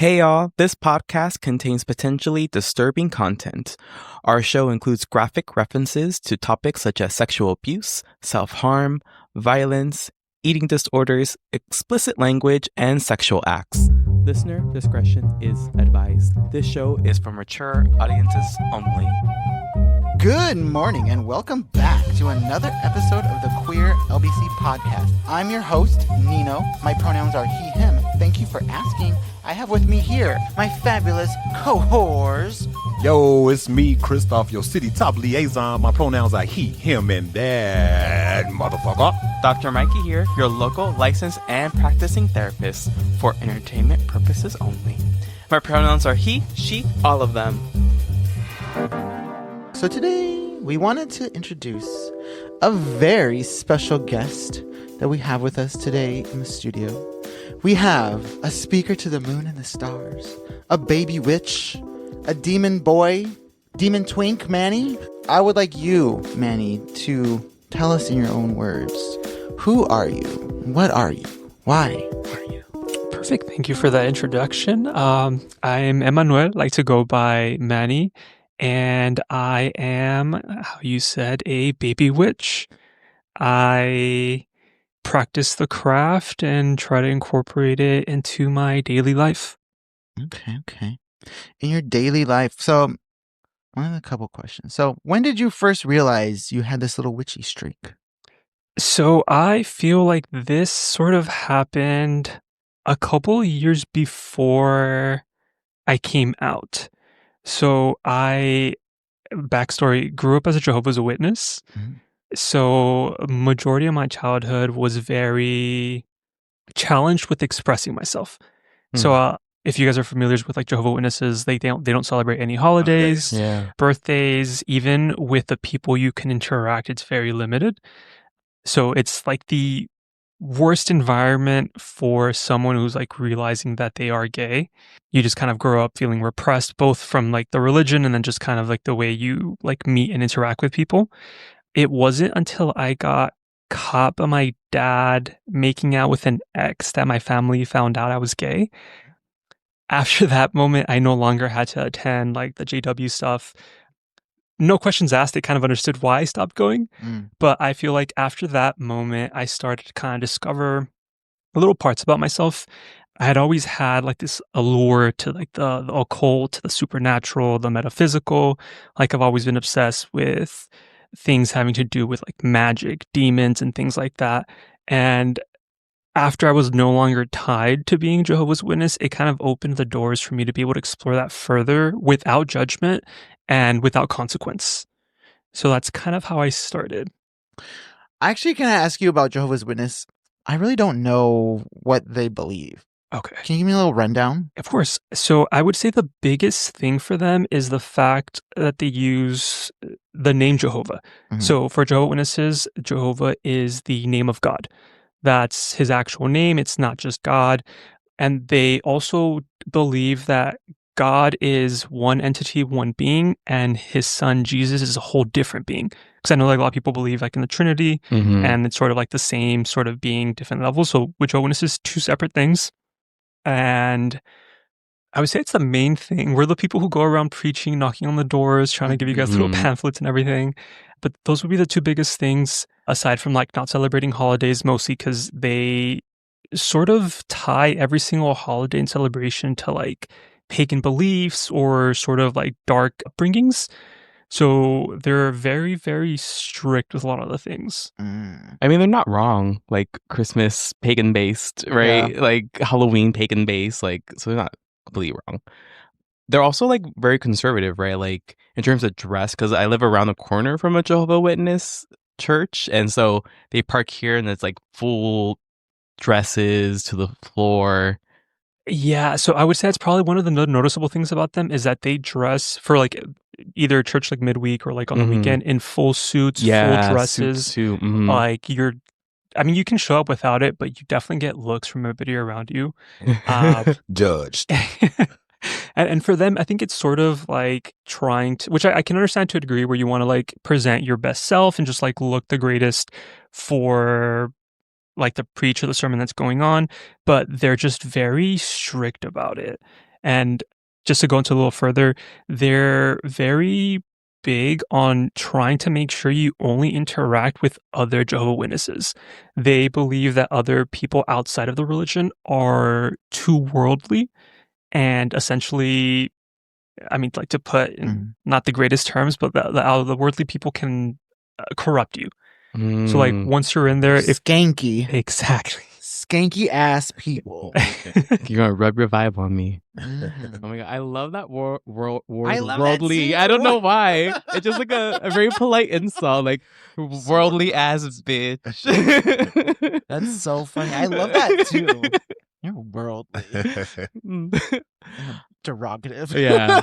Hey y'all, this podcast contains potentially disturbing content. Our show includes graphic references to topics such as sexual abuse, self-harm, violence, eating disorders, explicit language, and sexual acts. Listener discretion is advised. This show is for mature audiences only. Good morning and welcome back to another episode of the Queer LBC Podcast. I'm your host, Nino. My pronouns are he, him. Thank you for asking. I have with me here my fabulous cohorts. Yo, it's me, Christophe, your city top liaison. My pronouns are he, him, and that motherfucker. Dr. Mikey here, your local licensed and practicing therapist for entertainment purposes only. My pronouns are he, she, all of them. So today we wanted to introduce a very special guest that we have with us today in the studio. We have a speaker to the moon and the stars, a baby witch, a demon boy, demon twink, Manny. I would like you, Manny, to tell us in your own words, who are you? What are you? Why are you? Perfect. Thank you for that introduction. I'm Emmanuel, like to go by Manny, and I am, how you said, a baby witch. I practice the craft and try to incorporate it into my daily life. Okay. In your daily life, so I have a couple questions. So when did you first realize you had this little witchy streak? So I feel like this sort of happened a couple years before I came out. So backstory, grew up as a Jehovah's Witness. Mhm. So majority of my childhood was very challenged with expressing myself. So if you guys are familiar with like Jehovah's Witnesses, they don't celebrate any holidays, birthdays, even with the people you can interact, it's very limited. So it's like the worst environment for someone who's like realizing that they are gay. You just kind of grow up feeling repressed, both from like the religion and then just kind of like the way you like meet and interact with people. It wasn't until I got caught by my dad making out with an ex that my family found out I was gay. After that moment, I no longer had to attend like the JW stuff. No questions asked. They kind of understood why I stopped going. But I feel like after that moment, I started to kind of discover little parts about myself. I had always had like this allure to like the occult, the supernatural, the metaphysical. Like I've always been obsessed with things having to do with like magic, demons, and things like that. And after I was no longer tied to being Jehovah's Witness, it kind of opened the doors for me to be able to explore that further without judgment and without consequence. So that's kind of how I started. Actually, can I ask you about Jehovah's Witness? I really don't know what they believe. Okay. Can you give me a little rundown? Of course. So I would say the biggest thing for them is the fact that they use the name Jehovah. Mhm. So for Jehovah's Witnesses, Jehovah is the name of God. That's his actual name. It's not just God. And they also believe that God is one entity, one being, and his son Jesus is a whole different being. Because I know like a lot of people believe like in the Trinity, and it's sort of like the same sort of being, different levels. So with Jehovah's Witnesses, two separate things. And I would say it's the main thing. We're the people who go around preaching, knocking on the doors, trying to give you guys little pamphlets and everything. But those would be the two biggest things, aside from like not celebrating holidays, mostly because they sort of tie every single holiday and celebration to like pagan beliefs or sort of like dark upbringings. So they're very, very strict with a lot of the things. I mean, they're not wrong. Like Christmas, pagan-based, right? Yeah. Like Halloween, pagan-based. Like, so they're not completely wrong. They're also like very conservative, right? Like in terms of dress, because I live around the corner from a Jehovah's Witness church, and so they park here, and it's like full dresses to the floor. Yeah, so I would say it's probably one of the noticeable things about them is that they dress for like either church like midweek or like on the weekend in full suits, full dresses. Suits too. Like I mean, you can show up without it, but you definitely get looks from everybody around you. Judged. And for them, I think it's sort of like trying to, which I can understand to a degree, where you want to like present your best self and just like look the greatest for like the preach or the sermon that's going on, but they're just very strict about it. And just to go into a little further, they're very big on trying to make sure you only interact with other Jehovah Witnesses. They believe that other people outside of the religion are too worldly and essentially, I mean, like to put in not the greatest terms, but the worldly people can corrupt you. So like once you're in there, Skanky. Exactly. Skanky ass people. You're gonna rub your vibe on me. Mm. Oh my god, I love that word I love that worldly. too. I don't know why. It's just like a very polite insult, like worldly ass bitch. That's so funny. I love that too. You're worldly. Derogative. Yeah.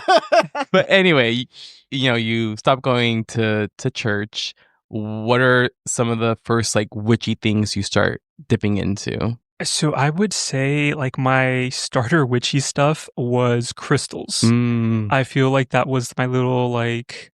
But anyway, you stop going to church. What are some of the first like witchy things you start dipping into? So I would say like my starter witchy stuff was crystals. I feel like that was my little like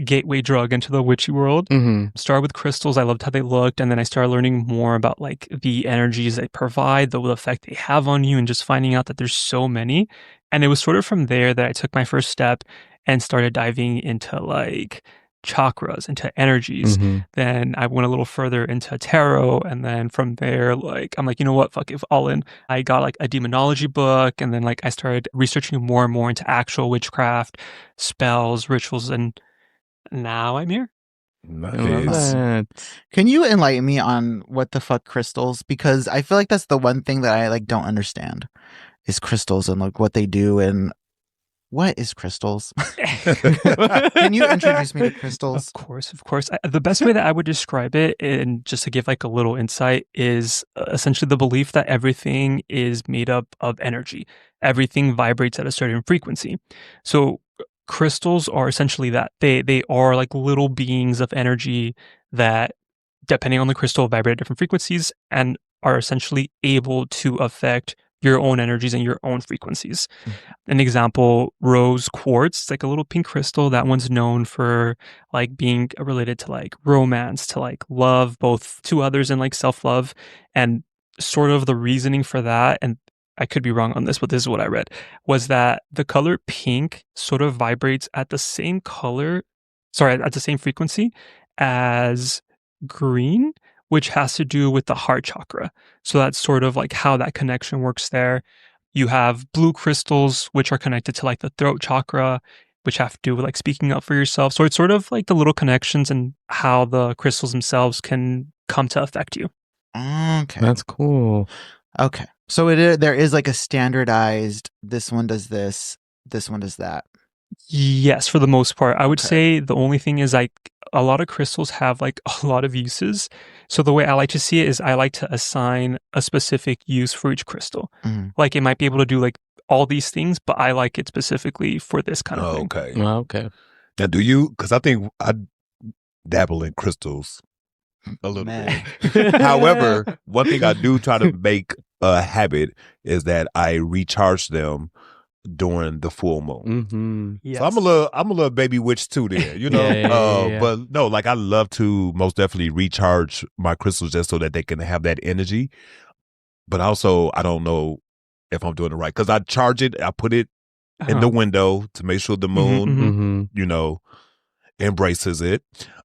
gateway drug into the witchy world. Started with crystals. I loved how they looked, and then I started learning more about like the energies they provide, the effect they have on you, and just finding out that there's so many. And it was sort of from there that I took my first step and started diving into like chakras, into energies. Then I went a little further into tarot, and then from there, like I'm like, you know what, fuck it, all in. I got like a demonology book, and then like I started researching more and more into actual witchcraft, spells, rituals, and now I'm here. Nice. Can you enlighten me on what the fuck crystals? Because I feel like that's the one thing that I like don't understand is crystals and like what they do and what is crystals? Can you introduce me to crystals? Of course. The best way that I would describe it, and just to give like a little insight, is essentially the belief that everything is made up of energy. Everything vibrates at a certain frequency. So crystals are essentially that. They are like little beings of energy that, depending on the crystal, vibrate at different frequencies and are essentially able to affect your own energies and your own frequencies. An example, rose quartz, it's like a little pink crystal. That one's known for like being related to like romance, to like love, both to others and like self-love. And sort of the reasoning for that, and I could be wrong on this, but this is what I read, was that the color pink sort of vibrates at the same at the same frequency as green, which has to do with the heart chakra. So that's sort of like how that connection works there. You have blue crystals, which are connected to like the throat chakra, which have to do with like speaking up for yourself. So it's sort of like the little connections and how the crystals themselves can come to affect you. Okay. That's cool. Okay. So there is like a standardized, this one does this one does that. Yes, for the most part. I would say the only thing is like a lot of crystals have like a lot of uses. So the way I like to see it is I like to assign a specific use for each crystal. Like it might be able to do like all these things, but I like it specifically for this kind of thing. Okay. Okay. Now, do you? Because I think I dabble in crystals a little bit. However, one thing I do try to make a habit is that I recharge them during the full moon. Yes. So I'm a little baby witch too there, you know. Yeah. But no, like I love to most definitely recharge my crystals just so that they can have that energy. But also I don't know if I'm doing it right because I charge it, I put it in the window to make sure the moon, you know, embraces it,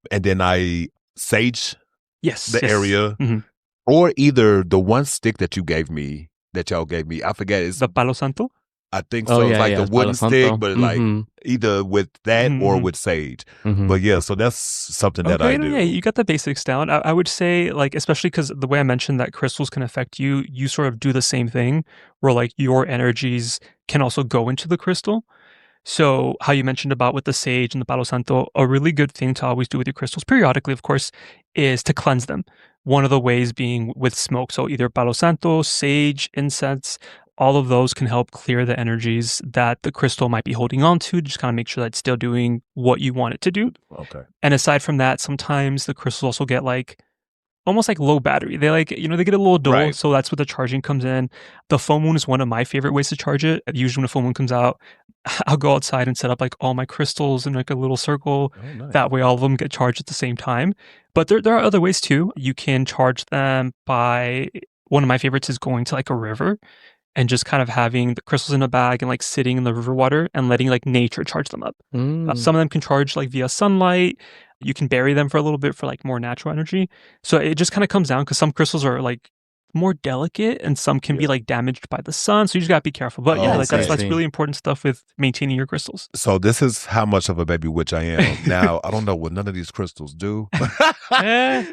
and then I sage the area, or either the one stick that y'all gave me, I forget, it's the Palo Santo. I think so. It's like the wooden stick, but like either with that or with sage. But yeah, so that's something that I do. Yeah, you got the basics down. I would say, like, especially because the way I mentioned that crystals can affect you, you sort of do the same thing where like your energies can also go into the crystal. So how you mentioned about with the sage and the Palo Santo, a really good thing to always do with your crystals periodically, of course, is to cleanse them. One of the ways being with smoke. So either Palo Santo, sage, incense, all of those can help clear the energies that the crystal might be holding on to, just kind of make sure that it's still doing what you want it to do. Okay. And aside from that, sometimes the crystals also get like almost like low battery. They like, you know, they get a little dull. Right. So that's where the charging comes in. The full moon is one of my favorite ways to charge it. Usually when a full moon comes out, I'll go outside and set up like all my crystals in like a little circle. Oh, nice. That way all of them get charged at the same time. But there are other ways too. You can charge them by, one of my favorites is going to like a river and just kind of having the crystals in a bag and like sitting in the river water and letting like nature charge them up. Some of them can charge like via sunlight. You can bury them for a little bit for like more natural energy. So it just kind of comes down because some crystals are like more delicate and some can be like damaged by the sun. So you just got to be careful. But yeah, like that's really important stuff with maintaining your crystals. So this is how much of a baby witch I am. Now, I don't know what none of these crystals do.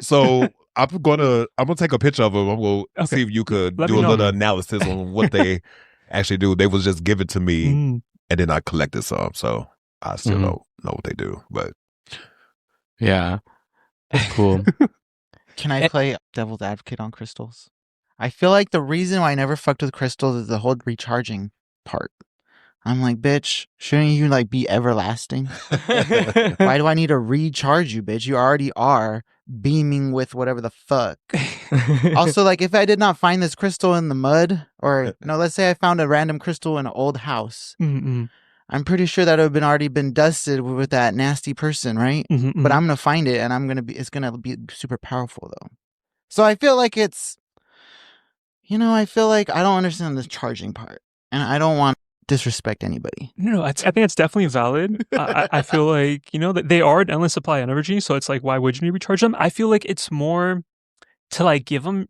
So I'm gonna take a picture of them. I'm gonna see if you could do a little analysis on what they actually do. They was just given to me and then I collected some. So I still don't know what they do. But yeah. Cool. Can I play devil's advocate on crystals? I feel like the reason why I never fucked with crystals is the whole recharging part. I'm like, bitch, shouldn't you like be everlasting? Why do I need to recharge you, bitch? You already are beaming with whatever the fuck. Also, like if I did not find this crystal in the mud, or no, let's say I found a random crystal in an old house. I'm pretty sure that it would have already been dusted with that nasty person, right? But I'm gonna find it, and it's gonna be super powerful though. So I feel like I feel like I don't understand this charging part, and I don't want to disrespect anybody. No, I think it's definitely valid. I feel like that they are an endless supply of energy, so it's like, why would you recharge them? I feel like it's more to like give them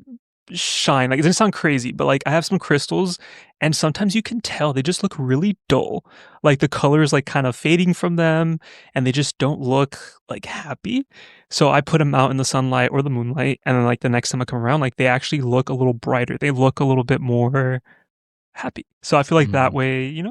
shine. Like it doesn't sound crazy, but like I have some crystals and sometimes you can tell they just look really dull. Like the color is like kind of fading from them and they just don't look like happy. So I put them out in the sunlight or the moonlight, and then like the next time I come around, like they actually look a little brighter. They look a little bit more happy. So I feel like that way,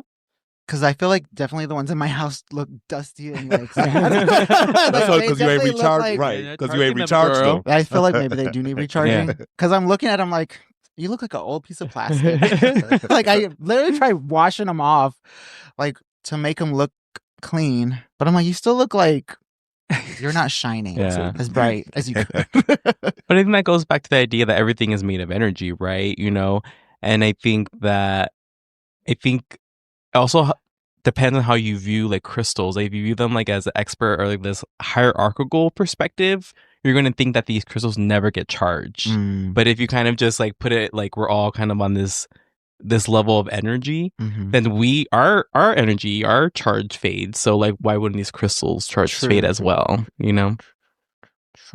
because I feel like definitely the ones in my house look dusty and like sad. That's because you ain't recharged, right? Because you ain't recharged them. I feel like maybe they do need recharging. Because I'm looking at them like, you look like an old piece of plastic. Like I literally tried washing them off, like to make them look clean. But I'm like, you still look like you're not shining as bright as you could. But I think that goes back to the idea that everything is made of energy, right? And I think also depends on how you view like crystals. Like if you view them like as an expert or like this hierarchical perspective, you're going to think that these crystals never get charged. But if you kind of just like put it like we're all kind of on this level of energy, then our energy, our charge fades. So like why wouldn't these crystals charge fade as well?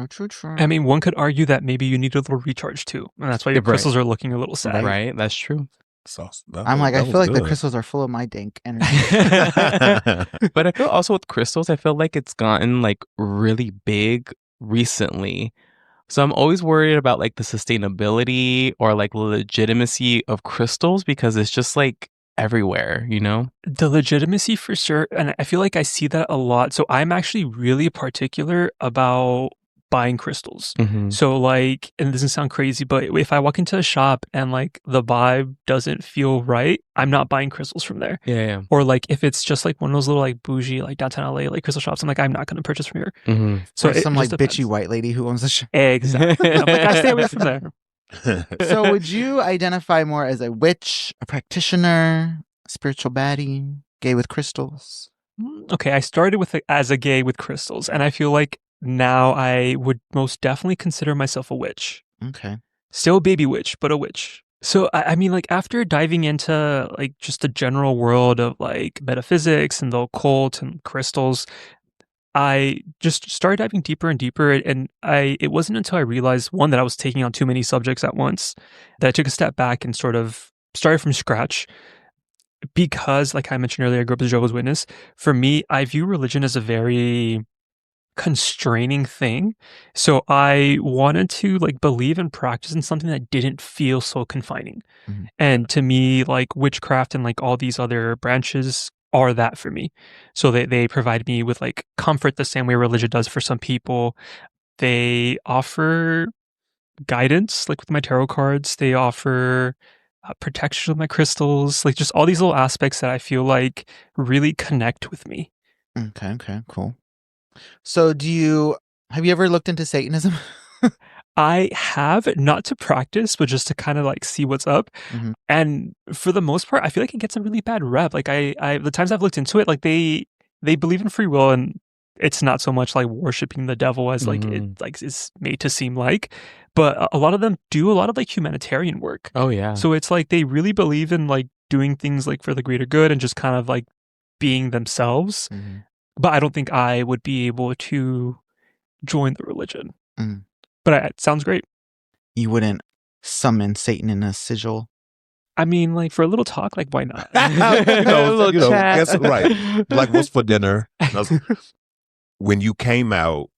True. I mean, one could argue that maybe you need a little recharge too, and that's why your crystals are looking a little sad. Right, that's true. So I feel like the crystals are full of my dank energy. But I feel also with crystals, I feel like it's gotten like really big recently. So I'm always worried about like the sustainability or like legitimacy of crystals because it's just like everywhere, The legitimacy for sure. And I feel like I see that a lot. So I'm actually really particular about buying crystals. So like, and it doesn't sound crazy, but if I walk into a shop and like the vibe doesn't feel right, I'm not buying crystals from there. Yeah. Or like if it's just like one of those little like bougie like downtown LA like crystal shops, I'm like, I'm not going to purchase from here. So some like bitchy white lady who owns the shop. Exactly. I'm like, I stay away from there. So would you identify more as a witch, a practitioner, spiritual baddie, gay with crystals? Okay, I started as a gay with crystals, and I feel like now I would most definitely consider myself a witch. Okay. Still a baby witch, but a witch. So, I mean, like, after diving into, like, just the general world of, like, metaphysics and the occult and crystals, I just started diving deeper and deeper, and it wasn't until I realized, one, that I was taking on too many subjects at once, that I took a step back and sort of started from scratch. Because, like I mentioned earlier, I grew up as a Jehovah's Witness. For me, I view religion as a very constraining thing. So I wanted to like believe and practice in something that didn't feel so confining. And to me, like witchcraft and like all these other branches are that for me. So they provide me with like comfort the same way religion does for some people. They offer guidance, like with my tarot cards. They offer protection with my crystals, like just all these little aspects that I feel like really connect with me. Okay, cool. So have you ever looked into Satanism? I have, not to practice, but just to kind of like see what's up. And for the most part, I feel like it gets a really bad rep. Like I the times I've looked into it, like they believe in free will and it's not so much like worshiping the devil as like it like is made to seem like, but a lot of them do a lot of like humanitarian work. Oh yeah. So it's like they really believe in like doing things like for the greater good and just kind of like being themselves. But I don't think I would be able to join the religion. But it sounds great. You wouldn't summon Satan in a sigil? I mean, like for a little talk, like why not? Guess right. Like, what's for dinner? When you came out,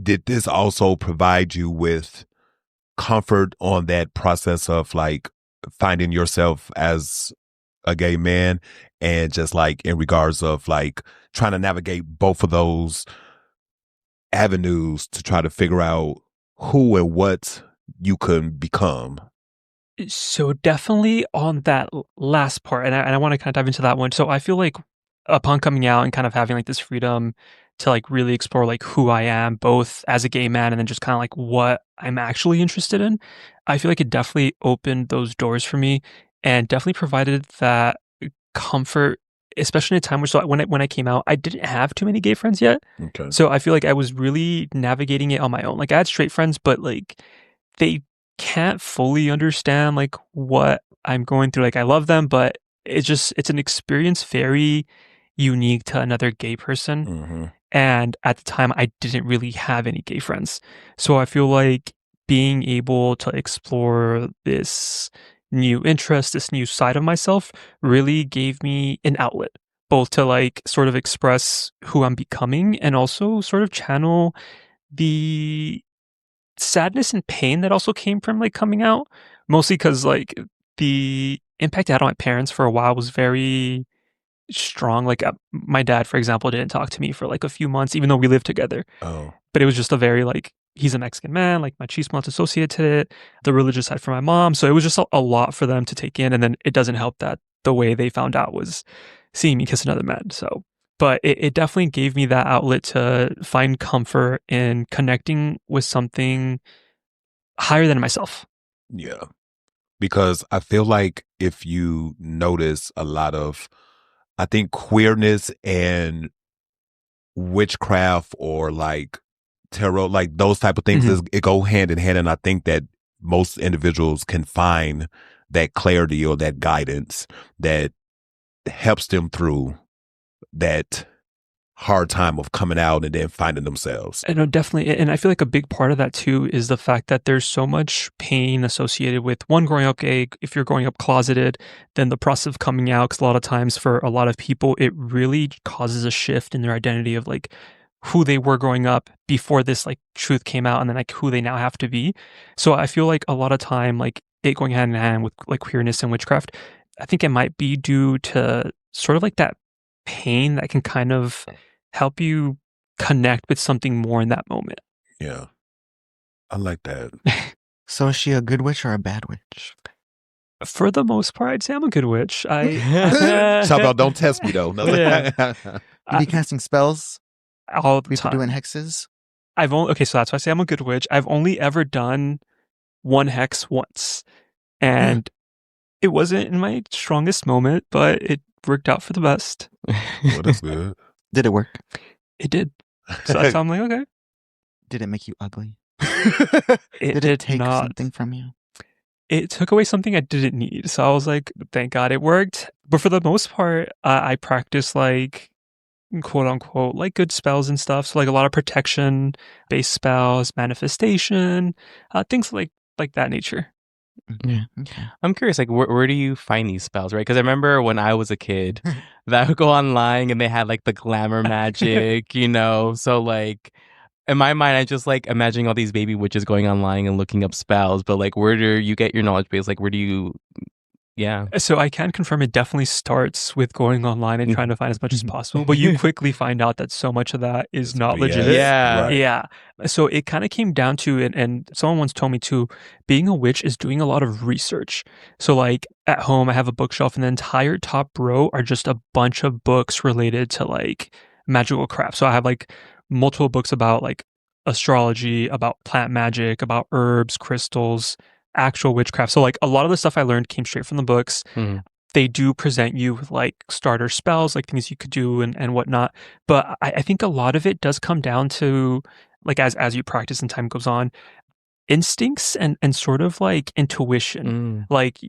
did this also provide you with comfort on that process of like finding yourself as a gay man, and just like in regards of like trying to navigate both of those avenues to try to figure out who and what you could become? So definitely on that last part, and I want to kind of dive into that one. So I feel like upon coming out and kind of having like this freedom to like really explore like who I am, both as a gay man and then just kind of like what I'm actually interested in, I feel like it definitely opened those doors for me and definitely provided that comfort, especially in a time where, so when I came out, I didn't have too many gay friends yet. Okay. So I feel like I was really navigating it on my own. Like I had straight friends, but like they can't fully understand like what I'm going through. Like I love them, but it's an experience very unique to another gay person. And at the time I didn't really have any gay friends. So I feel like being able to explore this new interest, this new side of myself really gave me an outlet, both to like sort of express who I'm becoming and also sort of channel the sadness and pain that also came from like coming out, mostly because like the impact it had on my parents for a while was very strong. Like my dad, for example, didn't talk to me for like a few months, even though we lived together. But it was just a very like, he's a Mexican man, like my chismos associated it, the religious side for my mom. So it was just a lot for them to take in. And then it doesn't help that the way they found out was seeing me kiss another man. So, but it definitely gave me that outlet to find comfort in connecting with something higher than myself. Yeah. Because I feel like if you notice a lot of, I think queerness and witchcraft or like tarot, like those type of things, it go hand in hand. And I think that most individuals can find that clarity or that guidance that helps them through that hard time of coming out and then finding themselves. I know, definitely. And I feel like a big part of that too is the fact that there's so much pain associated with one, growing up gay. If you're growing up closeted, then the process of coming out, because a lot of times for a lot of people, it really causes a shift in their identity of like who they were growing up before this like truth came out, and then like who they now have to be. So I feel like a lot of time, like it going hand in hand with like queerness and witchcraft, I think it might be due to sort of like that pain that can kind of help you connect with something more in that moment. Yeah. I like that. So is she a good witch or a bad witch? For the most part, I'd say I'm a good witch. Talk about don't test me though. No. Yeah. You be casting spells? All the People time. doing hexes? Okay, so that's why I say I'm a good witch. I've only ever done one hex once. And it wasn't in my strongest moment, but it worked out for the best. Well, that's good. Did it work? It did. So that's how I'm like, okay. Did it make you ugly? It Did it take not. something from you? It took away something I didn't need. So I was like, thank God it worked. But for the most part, I practice like quote unquote like good spells and stuff. So like a lot of protection based spells, manifestation, things like that nature. Yeah. Okay. I'm curious, like, where do you find these spells, right? Because I remember when I was a kid, that I would go online and they had like the glamour magic, you know? So like, in my mind, I just like imagining all these baby witches going online and looking up spells. But like, where do you get your knowledge base? Like, where do you, yeah. So I can confirm it definitely starts with going online and trying to find as much as possible. But you quickly find out that so much of that is not legit. Yeah. Right. Yeah. So it kind of came down to, and someone once told me too, being a witch is doing a lot of research. So like at home, I have a bookshelf and the entire top row are just a bunch of books related to like magical craft. So I have like multiple books about like astrology, about plant magic, about herbs, crystals, actual witchcraft. So like a lot of the stuff I learned came straight from the books. they do present you with like starter spells, like things you could do and whatnot. But I think a lot of it does come down to like as you practice and time goes on, instincts and sort of like intuition. Like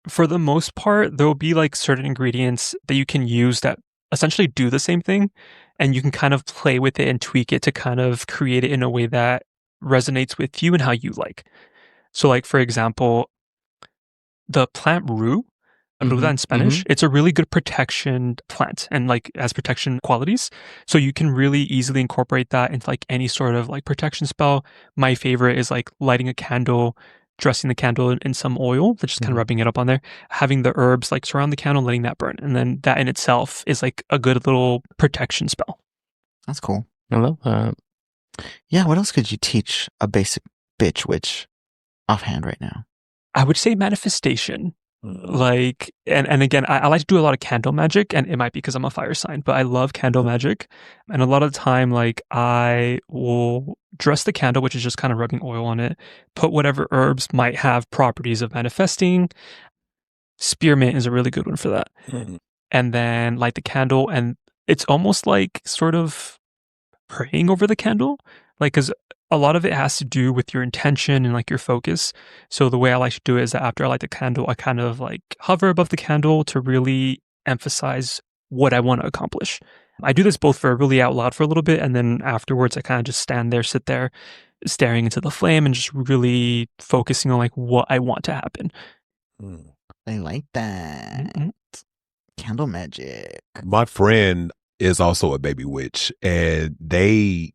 for the most part, there will be like certain ingredients that you can use that essentially do the same thing, and you can kind of play with it and tweak it to kind of create it in a way that resonates with you and how you like. So like, for example, the plant rue, ruda in Spanish, it's a really good protection plant and like has protection qualities. So you can really easily incorporate that into like any sort of like protection spell. My favorite is like lighting a candle, dressing the candle in some oil, just kind of rubbing it up on there, having the herbs like surround the candle, letting that burn. And then that in itself is like a good little protection spell. That's cool. I love that. Yeah, what else could you teach a basic bitch witch offhand right now? I would say manifestation. Like, and again, I like to do a lot of candle magic, and it might be because I'm a fire sign, but I love candle magic. And a lot of the time, like, I will dress the candle, which is just kind of rubbing oil on it, put whatever herbs might have properties of manifesting. Spearmint is a really good one for that. And then light the candle, and it's almost like sort of praying over the candle, like, because a lot of it has to do with your intention and like your focus. So the way I like to do it is that after I light the candle, I kind of like hover above the candle to really emphasize what I want to accomplish. I do this both for really out loud for a little bit, and then afterwards I kind of just stand there, sit there, staring into the flame and just really focusing on like what I want to happen. I like that. Candle magic. My friend is also a baby witch, and they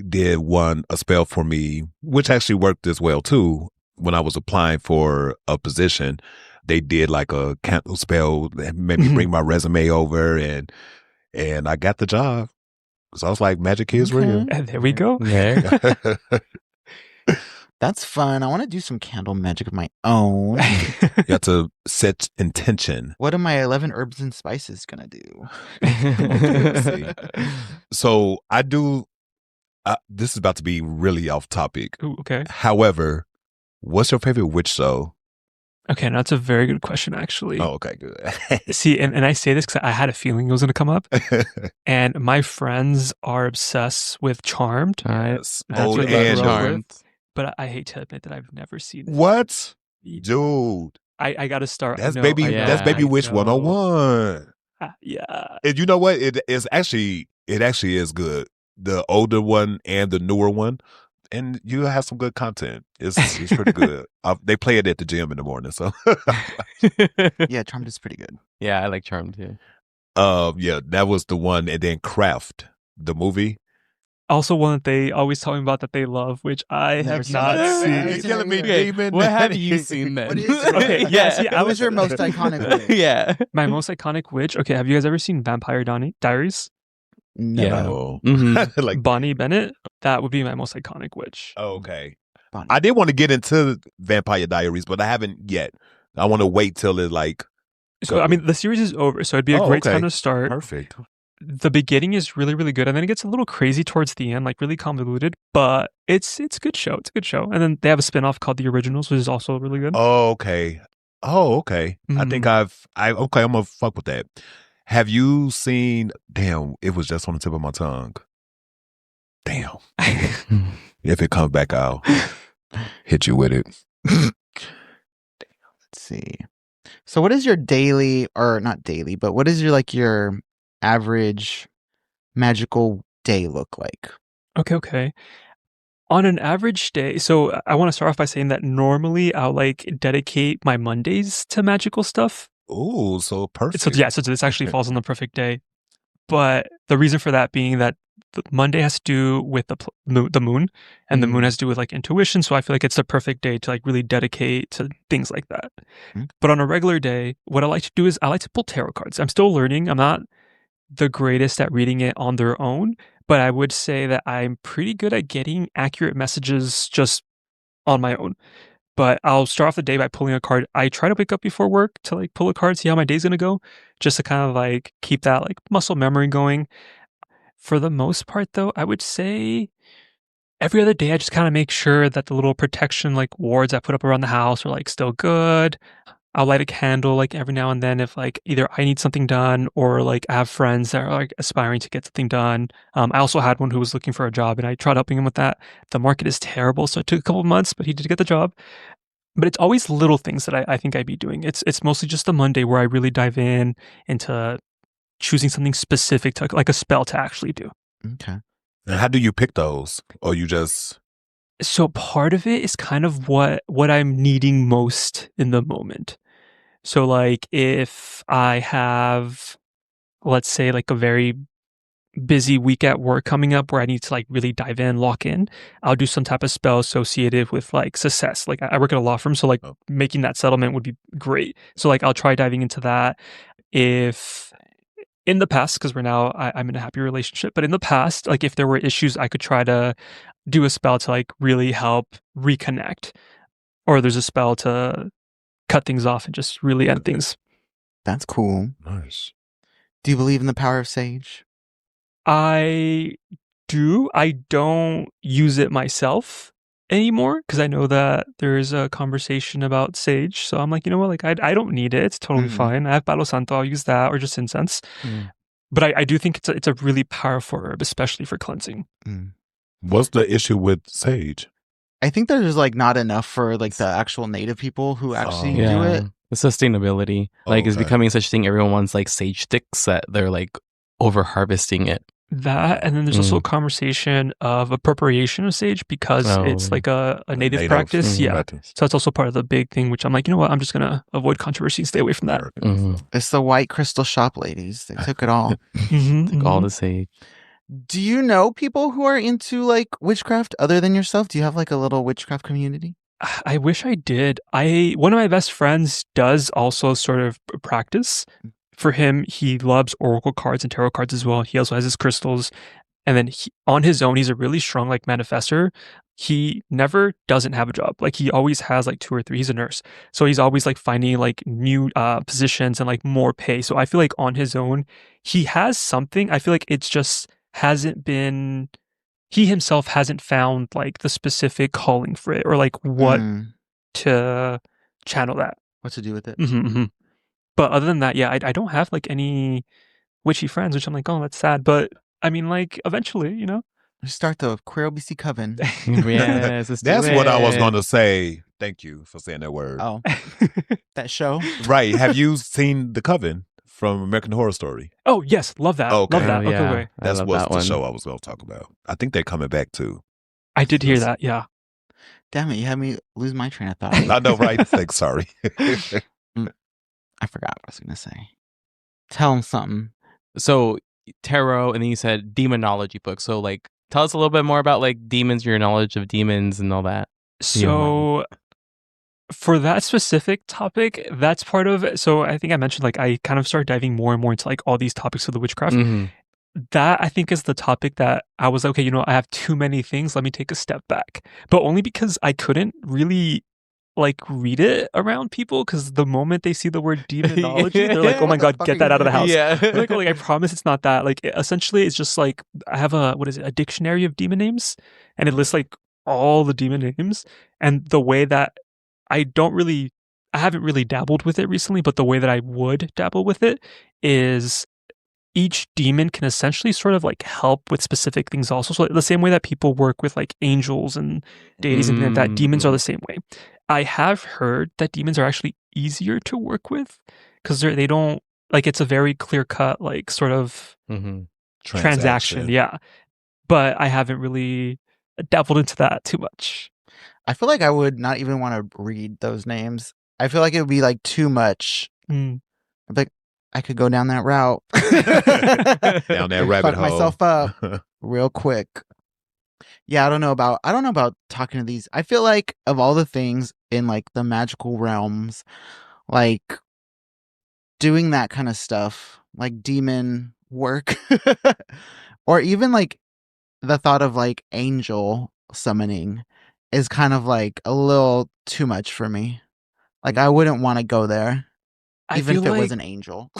did a spell for me, which actually worked as well too. When I was applying for a position, they did like a candle spell that made me bring my resume over, and I got the job. So I was like, magic is real. And there we go. There. That's fun. I want to do some candle magic of my own. You have to set intention. What are my 11 herbs and spices gonna do? So I do. This is about to be really off topic. Ooh, okay. However, what's your favorite witch show? Okay, now that's a very good question, actually. Oh, okay, good. See, and I say this because I had a feeling it was going to come up. And my friends are obsessed with Charmed. Yes. That's Old what they and grew up young. with. But I hate to admit that I've never seen it. What? Dude. I got to start. That's I know, baby. I know, That's baby I witch know. 101. Yeah. And you know what? It actually is good. The older one and the newer one, and you have some good content. It's pretty good. They play it at the gym in the morning, so Yeah, Charmed is pretty good. Yeah, I like Charmed too. yeah, that was the one. And then Craft, the movie. Also, one that they always tell me about that they love, which I Never have seen not it. seen. You're killing me, demon. What have you seen then? What is it? Okay, yeah, see, What was your most iconic witch? Yeah. My most iconic witch. Okay, have you guys ever seen Vampire Diaries? No. Yeah. No. Mhm. Bonnie Bennett. That would be my most iconic witch. Oh, okay. Bonnie. I did want to get into Vampire Diaries, but I haven't yet. I want to wait till it like. So I mean, the series is over, so it'd be a great time to start. Perfect. The beginning is really, really good, and then it gets a little crazy towards the end, like really convoluted. But it's a good show. It's a good show. And then they have a spinoff called The Originals, which is also really good. Oh, okay. I think I'm gonna fuck with that. Have you seen? Damn, it was just on the tip of my tongue. Damn. If it comes back, I'll hit you with it. Let's see. So what is your daily, or not daily, but what is your average magical day look like? Okay. On an average day, so I want to start off by saying that normally I'll like dedicate my Mondays to magical stuff. Oh, so perfect. So this actually falls on the perfect day. But the reason for that being that the Monday has to do with the moon, and the moon has to do with like intuition. So I feel like it's the perfect day to like really dedicate to things like that. But on a regular day, what I like to do is I like to pull tarot cards. I'm still learning. I'm not the greatest at reading it on their own, but I would say that I'm pretty good at getting accurate messages just on my own. But I'll start off the day by pulling a card. I try to wake up before work to like pull a card, see how my day's going to go, just to kind of like keep that like muscle memory going. For the most part though, I would say every other day I just kind of make sure that the little protection like wards I put up around the house are like still good. I'll light a candle like every now and then if like either I need something done or like I have friends that are like aspiring to get something done. I also had one who was looking for a job and I tried helping him with that. The market is terrible, so it took a couple of months, but he did get the job. But it's always little things that I think I'd be doing. It's mostly just the Monday where I really dive in into choosing something specific to like a spell to actually do. Okay. And how do you pick those? Or you just... So part of it is kind of what I'm needing most in the moment. So like if I have, let's say like a very busy week at work coming up where I need to like really dive in, lock in, I'll do some type of spell associated with like success. Like I work at a law firm, so like making that settlement would be great. So like I'll try diving into that. If in the past, because we're now I'm in a happy relationship, but in the past, like if there were issues, I could try to do a spell to like really help reconnect, or there's a spell to cut things off and just really end things. That's cool. Nice. Do you believe in the power of sage? I do. I don't use it myself anymore because I know that there's a conversation about sage. So I'm like, you know what? Like I don't need it. It's totally fine. I have Palo Santo. I'll use that or just incense. But I do think it's a really powerful herb, especially for cleansing. What's the issue with sage? I think there's like not enough for like the actual native people who actually do it. The sustainability. Like it's Okay. becoming such a thing. Everyone wants like sage sticks that they're like over harvesting it. That, and then there's also a conversation of appropriation of sage because it's like a native practice. Yeah. So that's also part of the big thing, which I'm like, you know what? I'm just going to avoid controversy and stay away from that. It's the white crystal shop ladies. They took it all. Took all the sage. Do you know people who are into like witchcraft other than yourself? Do you have like a little witchcraft community? I wish I did. One of my best friends does also sort of practice. For him, he loves oracle cards and tarot cards as well. He also has his crystals. And then on his own, he's a really strong like manifester. He never doesn't have a job. Like he always has like 2 or 3. He's a nurse. So he's always like finding like new positions and like more pay. So I feel like on his own, he has something. I feel like it's just hasn't been, he himself hasn't found like the specific calling for it or like what to channel that. What to do with it. But other than that, yeah, I don't have like any witchy friends, which I'm like, oh, that's sad. But I mean, like eventually, you know, start the Queer LBC Coven. Yes, that's what I was going to say. Thank you for saying that word. Oh, that show. Right. Have you seen The Coven from American Horror Story? Oh yes, love that. Okay. Love that. Yeah. Okay. That's what's the show I was going to talk about. I think they're coming back too. I did hear that. Yeah. Damn it! You had me lose my train of thought. I know, right? Thanks. Sorry. I forgot what I was going to say. Tell him something. So tarot, and then you said demonology book. So like, tell us a little bit more about like demons, your knowledge of demons and all that. So for that specific topic, that's part of it. So I think I mentioned like I kind of started diving more and more into like all these topics of the witchcraft. That I think is the topic that I was like, okay, you know, I have too many things. Let me take a step back. But only because I couldn't really like read it around people because the moment they see the word demonology, they're like, oh my God, get that out of the house. Yeah. Like, oh, like, I promise it's not that. Like essentially it's just like I have a dictionary of demon names and it lists like all the demon names. And the way that I haven't really dabbled with it recently, but the way that I would dabble with it is each demon can essentially sort of like help with specific things also. So the same way that people work with like angels and deities and things like that, demons are the same way. I have heard that demons are actually easier to work with because they don't like it's a very clear cut like sort of transaction. Yeah. But I haven't really dabbled into that too much. I feel like I would not even want to read those names. I feel like it would be like too much. I'd be like, I could go down that route. Down that rabbit Fuck hole. myself up real quick. Yeah, I don't know about talking to these. I feel like of all the things in like the magical realms, like doing that kind of stuff, like demon work, or even like the thought of like angel summoning is kind of like a little too much for me. Like I wouldn't want to go there. Even if it was an angel.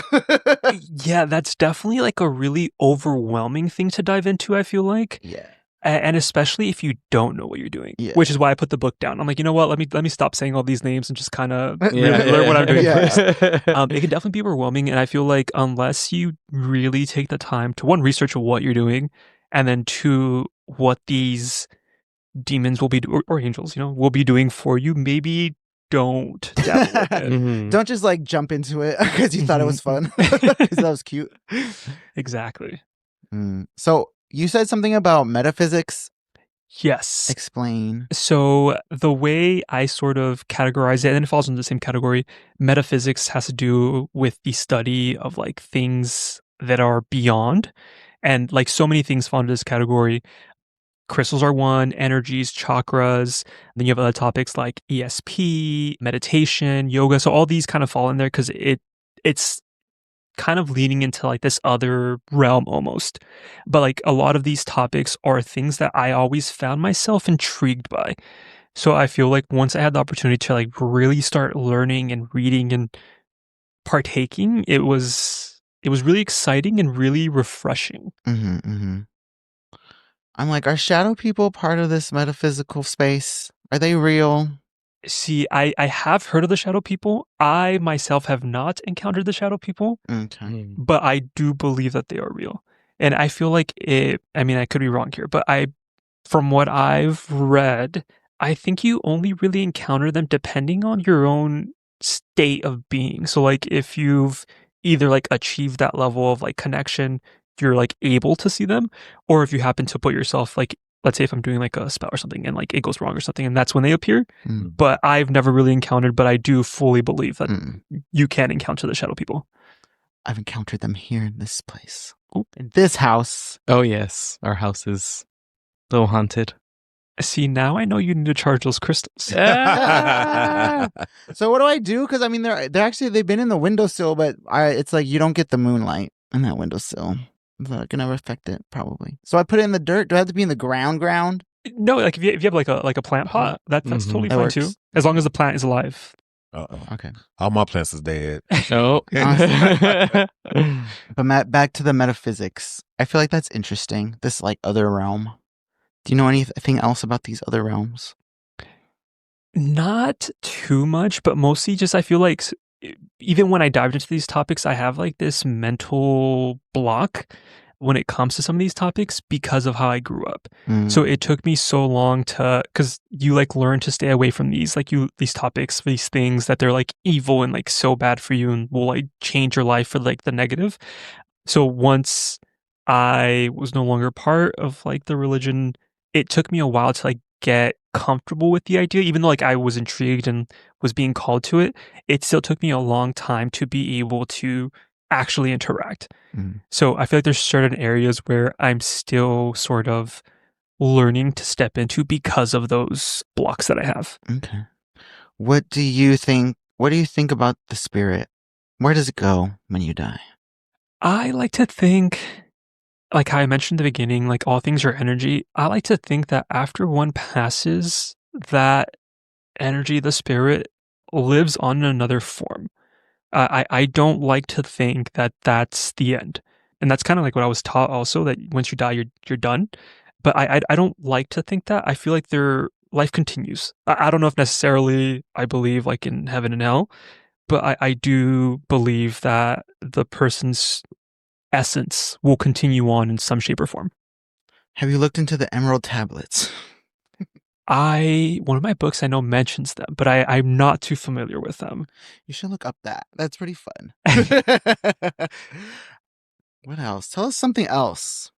Yeah, that's definitely like a really overwhelming thing to dive into, I feel like. Yeah. And especially if you don't know what you're doing, Yeah. which is why I put the book down. I'm like, you know what? Let me stop saying all these names and just kind of Yeah, learn what I'm doing yeah. first. It can definitely be overwhelming, and I feel like unless you really take the time to, one, research what you're doing, and then two, what these demons will be or angels, will be doing for you, maybe don't dabble with it. Mhm. Don't just like jump into it because you thought it was fun. 'Cause that was cute. Exactly. So you said something about metaphysics. Yes. Explain. So the way I sort of categorize it, and it falls into the same category, metaphysics has to do with the study of like things that are beyond. And like so many things fall into this category. Crystals are one, energies, chakras. Then you have other topics like ESP, meditation, yoga. So all these kind of fall in there because it's kind of leaning into like this other realm almost. But like a lot of these topics are things that I always found myself intrigued by. So I feel like once I had the opportunity to like really start learning and reading and partaking, it was really exciting and really refreshing. I'm like, are shadow people part of this metaphysical space? Are they real? See, I have heard of the shadow people. I myself have not encountered the shadow people, Okay. but I do believe that they are real. And I feel like I could be wrong here, but from what I've read, I think you only really encounter them depending on your own state of being. So like if you've either like achieved that level of like connection, you're like able to see them, or if you happen to put yourself like, let's say if I'm doing like a spell or something and like it goes wrong or something, and that's when they appear. But I've never really encountered, but I do fully believe that you can encounter the shadow people. I've encountered them here in this place. Ooh. In this house. Oh yes, our house is a little haunted. See, now I know you need to charge those crystals. So what do I do? Because I mean, they've been in the windowsill, but it's like you don't get the moonlight in that windowsill. It's gonna affect it probably. So I put it in the dirt. Do I have to be in the ground? No, like if you have like a plant pot, that's totally That fine works. too, as long as the plant is alive. Okay. All my plants is dead. Oh. But back to the metaphysics. I feel like that's interesting. This like other realm. Do you know anything else about these other realms? Not too much, but mostly just I feel like even when I dived into these topics, I have like this mental block when it comes to some of these topics because of how I grew up. So it took me so long because you like learn to stay away from these topics, these things that they're like evil and like so bad for you and will like change your life for like the negative. So once I was no longer part of like the religion, it took me a while to like get comfortable with the idea, even though like I was intrigued and was being called to it. It still took me a long time to be able to actually interact. So I feel like there's certain areas where I'm still sort of learning to step into because of those blocks that I have. Okay. What do you think about the spirit? Where does it go when you die? I like to think, like how I mentioned in the beginning, like all things are energy. I like to think that after one passes, that energy, the spirit, lives on in another form. I don't like to think that that's the end. And that's kind of like what I was taught also, that once you die, you're done. But I don't like to think that. I feel like their life continues. I don't know if necessarily I believe like in heaven and hell, but I do believe that the person's essence will continue on in some shape or form. Have you looked into the emerald tablets? One of my books I know mentions them, but I'm not too familiar with them. You should look up that. That's pretty fun. What else? Tell us something else.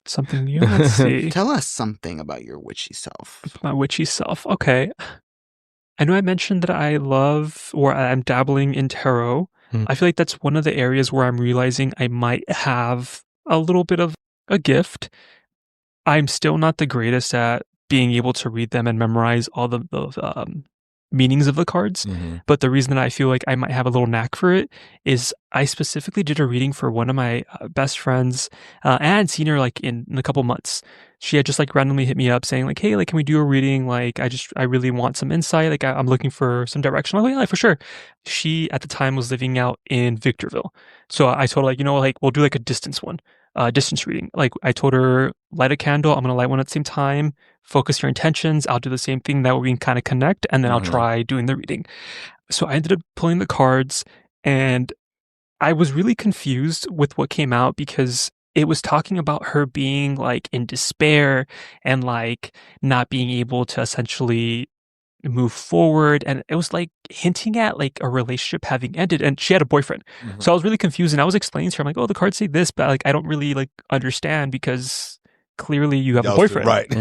Something new? Let's see. Tell us something about your witchy self. My witchy self. Okay. I know I mentioned that I love or I'm dabbling in tarot. I feel like that's one of the areas where I'm realizing I might have a little bit of a gift. I'm still not the greatest at being able to read them and memorize all the meanings of the cards. But the reason that I feel like I might have a little knack for it is I specifically did a reading for one of my best friends. And I hadn't seen her like in a couple months. she had just like randomly hit me up saying like, hey, like, can we do a reading? Like, I really want some insight. Like, I'm looking for some direction. I'm like, yeah, for sure. She at the time was living out in Victorville. So I told her like, like we'll do like a distance one, distance reading. Like I told her, light a candle. I'm going to light one at the same time. Focus your intentions. I'll do the same thing. That way we can kind of connect. And then I'll try doing the reading. So I ended up pulling the cards, and I was really confused with what came out because it was talking about her being like in despair and like not being able to essentially move forward. And it was like hinting at like a relationship having ended, and she had a boyfriend. So I was really confused, and I was explaining to her, I'm like, oh, the cards say this, but like I don't really like understand because clearly you have a boyfriend. Right.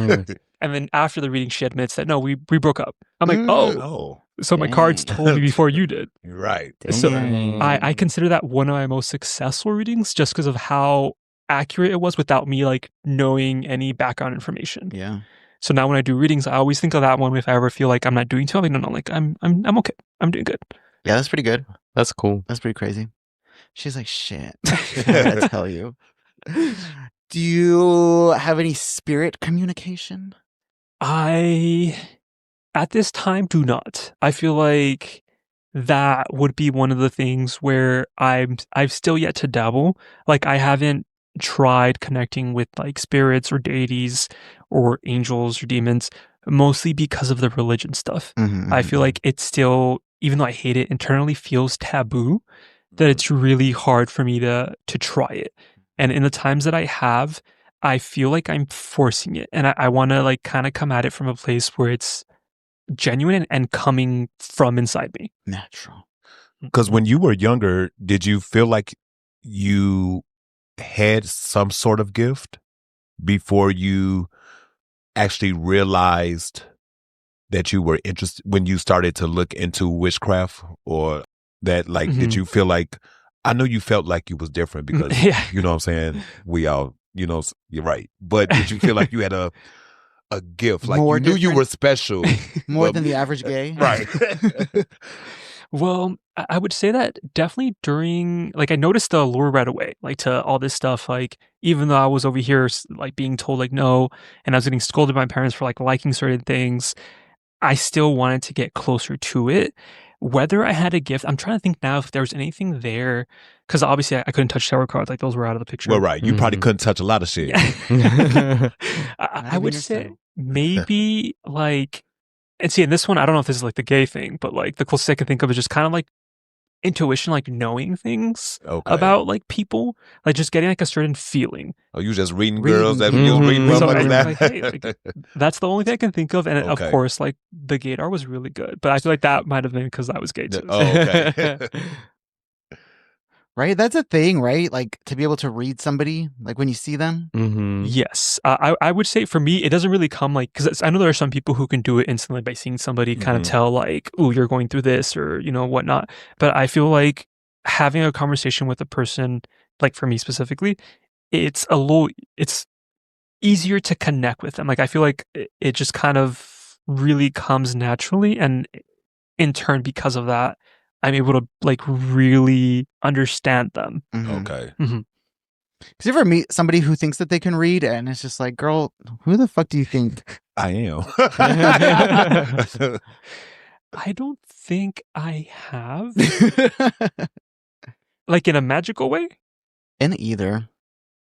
And then after the reading, she admits that no, we broke up. I'm like, so my cards told me before you did. Right. So I consider that one of my most successful readings just because of how accurate it was without me like knowing any background information. Yeah. So now when I do readings, I always think of that one if I ever feel like I'm not doing too. I'm like, no, like I'm okay. I'm doing good. Yeah, that's pretty good. That's cool. That's pretty crazy. She's like, shit. I gotta tell you. Do you have any spirit communication? I, at this time, do not. I feel like that would be one of the things where I've still yet to dabble. Like I haven't tried connecting with like spirits or deities or angels or demons, mostly because of the religion stuff. I feel like it's still, even though I hate it, internally feels taboo, that it's really hard for me to try it. And in the times that I have, I feel like I'm forcing it, and I want to like kind of come at it from a place where it's genuine and coming from inside me. Natural. Because when you were younger, did you feel like you had some sort of gift before you actually realized that you were interested when you started to look into witchcraft? Or that like, did you feel like, I know you felt like you was different because, you know what I'm saying? We all, you're right. But did you feel like you had a gift? Like More you knew you were special. More than the average gay? Right. Well, I would say that definitely during, like, I noticed the allure right away, like, to all this stuff. Like, even though I was over here, like, being told, like, no, and I was getting scolded by my parents for, like, liking certain things, I still wanted to get closer to it. Whether I had a gift, I'm trying to think now if there was anything there, because obviously I couldn't touch tarot cards, like, those were out of the picture. Well, right. You probably couldn't touch a lot of shit. I would say maybe, like, and see, in this one, I don't know if this is like the gay thing, but like the closest I can think of is just kind of like intuition, like knowing things about like people, like just getting like a certain feeling. Oh, you just reading girls that you reading So motherfuckers now? like, hey, like, that's the only thing I can think of. And of course, like the gaydar was really good, but I feel like that might have been because I was gay too. Oh, okay. Right? That's a thing, right? Like to be able to read somebody, like when you see them. Yes. I would say for me, it doesn't really come like, because I know there are some people who can do it instantly by seeing somebody kind of tell like, oh, you're going through this or, whatnot. But I feel like having a conversation with a person, like for me specifically, it's easier to connect with them. Like I feel like it just kind of really comes naturally. And in turn, because of that, I'm able to like really understand them. Okay. Because you ever meet somebody who thinks that they can read and it's just like, girl, who the fuck do you think? I am. I don't think I have. Like in a magical way? In either.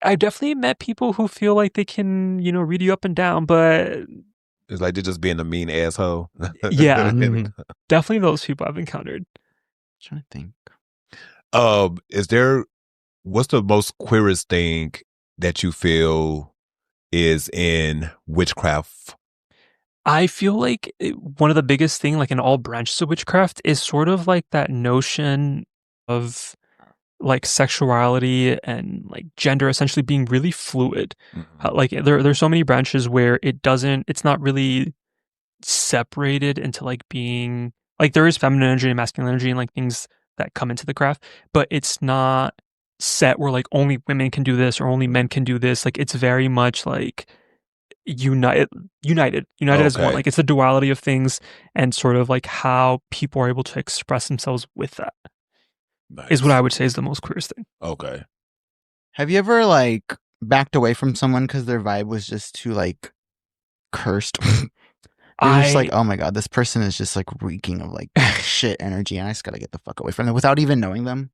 I definitely met people who feel like they can, read you up and down, but it's like they're just being a mean asshole. Yeah. Definitely those people I've encountered. I'm trying to think. What's the most queerest thing that you feel is in witchcraft? I feel like one of the biggest thing, like in all branches of witchcraft, is sort of like that notion of like sexuality and like gender essentially being really fluid. Like there's so many branches where it's not really separated into like being like there is feminine energy and masculine energy and like things that come into the craft, but it's not set where like only women can do this or only men can do this. Like it's very much like united as one. Like it's the duality of things and sort of like how people are able to express themselves with that is what I would say is the most queerest thing. Okay. Have you ever like backed away from someone because their vibe was just too like cursed? You're just like, oh my god, this person is just like reeking of like shit energy, and I just gotta get the fuck away from them without even knowing them.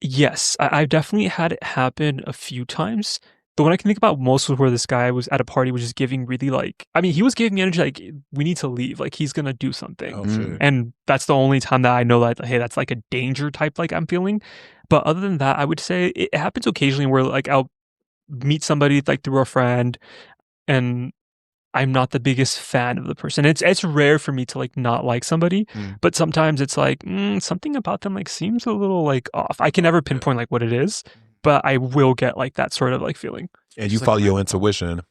Yes, I've definitely had it happen a few times. The one I can think about most was where this guy was at a party, was just giving really like, I mean, he was giving me energy like, we need to leave, like he's gonna do something. Oh, shit. And that's the only time that I know that, hey, that's like a danger type like I'm feeling. But other than that, I would say it happens occasionally where like I'll meet somebody like through a friend, and I'm not the biggest fan of the person. It's rare for me to like not like somebody, but sometimes it's like something about them like seems a little like off. I can never pinpoint like what it is, but I will get like that sort of like feeling. And you follow your intuition.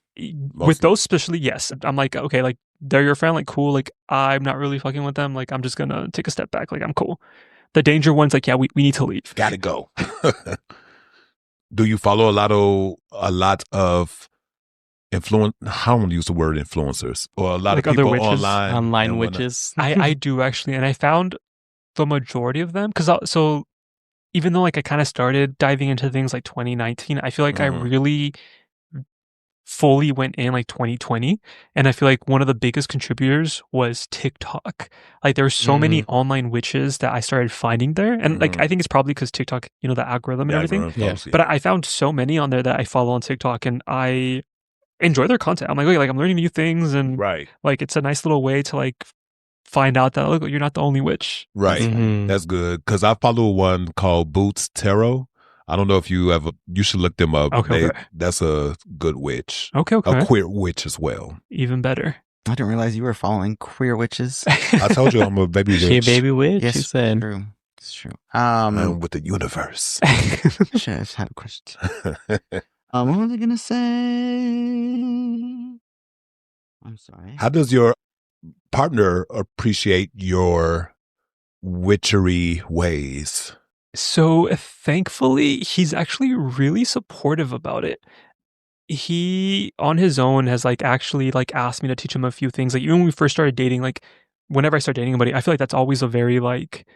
With those especially, yes. I'm like, okay, like they're your friend, like cool, like I'm not really fucking with them, like I'm just gonna take a step back, like I'm cool. The danger one's like, yeah, we need to leave. Gotta go. Do you follow a lot of influence? I don't use the word influencers, or a lot Like of other people witches? Online witches. I do actually, and I found the majority of them because so even though like I kind of started diving into things like 2019, I feel like I really fully went in like 2020, and I feel like one of the biggest contributors was TikTok. Like there were so many online witches that I started finding there, and like I think it's probably because TikTok, you know, the algorithm and everything. But I found so many on there that I follow on TikTok, and I enjoy their content. I'm like, okay, like I'm learning new things, and like it's a nice little way to like find out that look, you're not the only witch. Right. That's good. Because I follow one called Boots Tarot. I don't know if you should look them up. Okay. That's a good witch. Okay. A queer witch as well. Even better. I didn't realize you were following queer witches. I told you I'm a baby witch. She a baby witch? Yes, you said. true. It's true. I'm with the universe. Shit, I just had a question. What was I gonna say? I'm sorry. How does your partner appreciate your witchery ways? So thankfully, he's actually really supportive about it. He, on his own, has like actually like asked me to teach him a few things. Like even when we first started dating, like whenever I start dating somebody, I feel like that's always a very like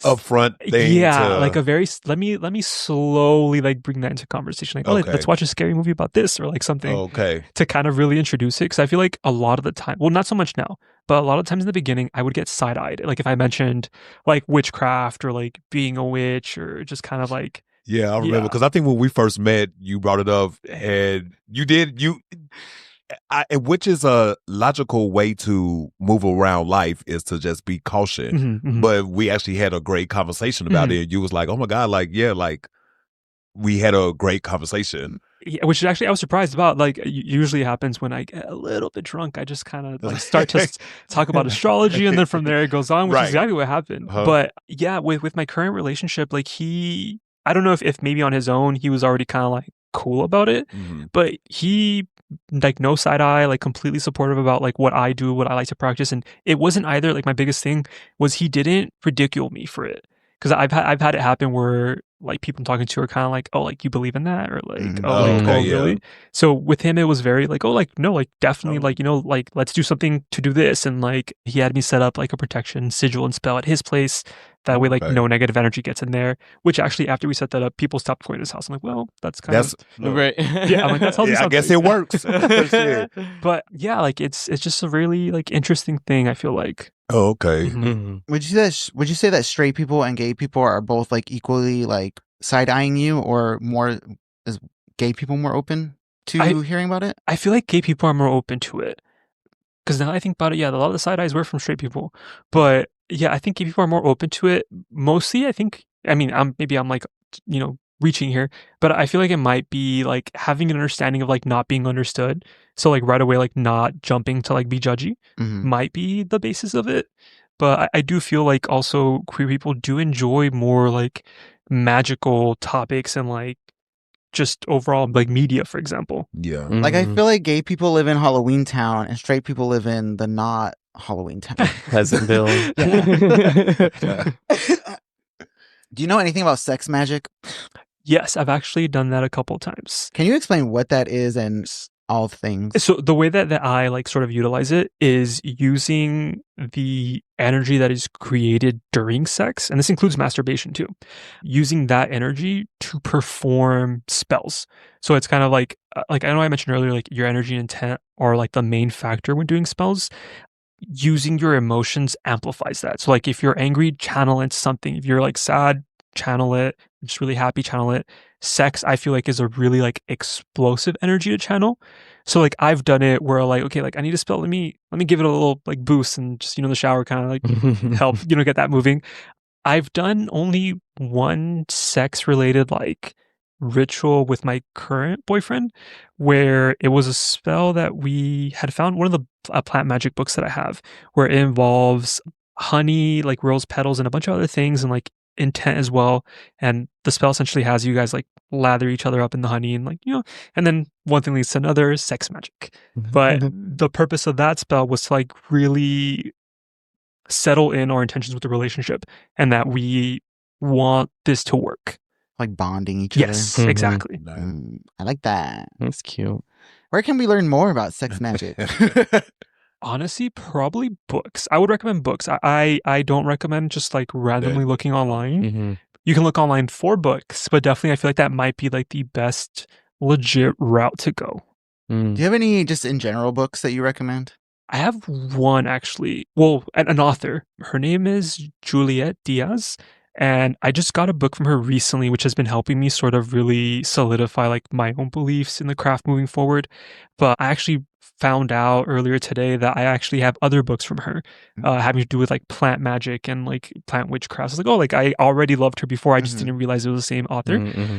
upfront thing. Yeah, like a very let me slowly like bring that into conversation. Like, oh, let's watch a scary movie about this, or like something. To kind of really introduce it, because I feel like a lot of the time, well, not so much now, but a lot of times in the beginning, I would get side-eyed. Like if I mentioned like witchcraft or like being a witch or just kind of like. Yeah, I remember because I think when we first met, you brought it up, and which is a logical way to move around life, is to just be cautious. But we actually had a great conversation about it. You was like, oh my God, like, yeah, like we had a great conversation. Yeah, which actually I was surprised about. Like usually happens when I get a little bit drunk. I just kind of like start to talk about astrology, and then from there it goes on, which is exactly what happened. But yeah, with my current relationship, like I don't know if maybe on his own he was already kind of like cool about it, but he like no side eye, like completely supportive about like what I do, what I like to practice. And it wasn't either like my biggest thing was he didn't ridicule me for it, because I've had it happen where like people I'm talking to are kind of like, oh, like you believe in that, or like really. So with him it was very like, oh, like no, like definitely like, you know, like let's do something to do this. And like he had me set up like a protection sigil and spell at his place. That way, like, no negative energy gets in there. Which actually, after we set that up, people stopped going to his house. I'm like, well, that's right. Yeah, I'm like, that's how I guess it works. But yeah, like it's just a really like interesting thing, I feel like. Oh, okay. Would you say that straight people and gay people are both like equally like side eyeing you, or more is gay people more open to hearing about it? I feel like gay people are more open to it, because now I think about it, yeah, a lot of the side eyes were from straight people, but yeah, I think gay people are more open to it. Mostly, I think. I mean, I'm like, you know, reaching here, but I feel like it might be like having an understanding of like not being understood. So like right away, like not jumping to like be judgy might be the basis of it. But I do feel like also queer people do enjoy more like magical topics and like just overall like media, for example. Yeah. Like I feel like gay people live in Halloween Town and straight people live in the not Halloween Town. Pleasantville. Do you know anything about sex magic? Yes, I've actually done that a couple times. Can you explain what that is and all things. So the way that I like sort of utilize it is using the energy that is created during sex, and this includes masturbation too, using that energy to perform spells. So it's kind of like I know I mentioned earlier, like your energy and intent are like the main factor when doing spells. Using your emotions amplifies that. So like if you're angry, channel into something. If you're like sad, channel it. Just really happy, channel it. Sex, I feel like, is a really like explosive energy to channel. So like I've done it where like, okay, like I need a spell. Let me give it a little like boost and just, the shower kind of like help, get that moving. I've done only one sex related like ritual with my current boyfriend where it was a spell that we had found, one of the plant magic books that I have, where it involves honey, like rose petals and a bunch of other things, and like intent as well. And the spell essentially has you guys like lather each other up in the honey and like, and then one thing leads to another, sex magic. But the purpose of that spell was to like really settle in our intentions with the relationship and that we want this to work. Like bonding each other. Yes, exactly. I like that. That's cute. Where can we learn more about sex magic? Honestly, probably books. I would recommend books. I don't recommend just like randomly looking online. Mm-hmm. You can look online for books, but definitely I feel like that might be like the best legit route to go. Do you have any just in general books that you recommend? I have one actually. Well, an author. Her name is Juliet Diaz. And I just got a book from her recently, which has been helping me sort of really solidify like my own beliefs in the craft moving forward. But I actually found out earlier today that I actually have other books from her having to do with like plant magic and like plant witchcraft. I was like, oh, like I already loved her before. I just didn't realize it was the same author. Mm-hmm.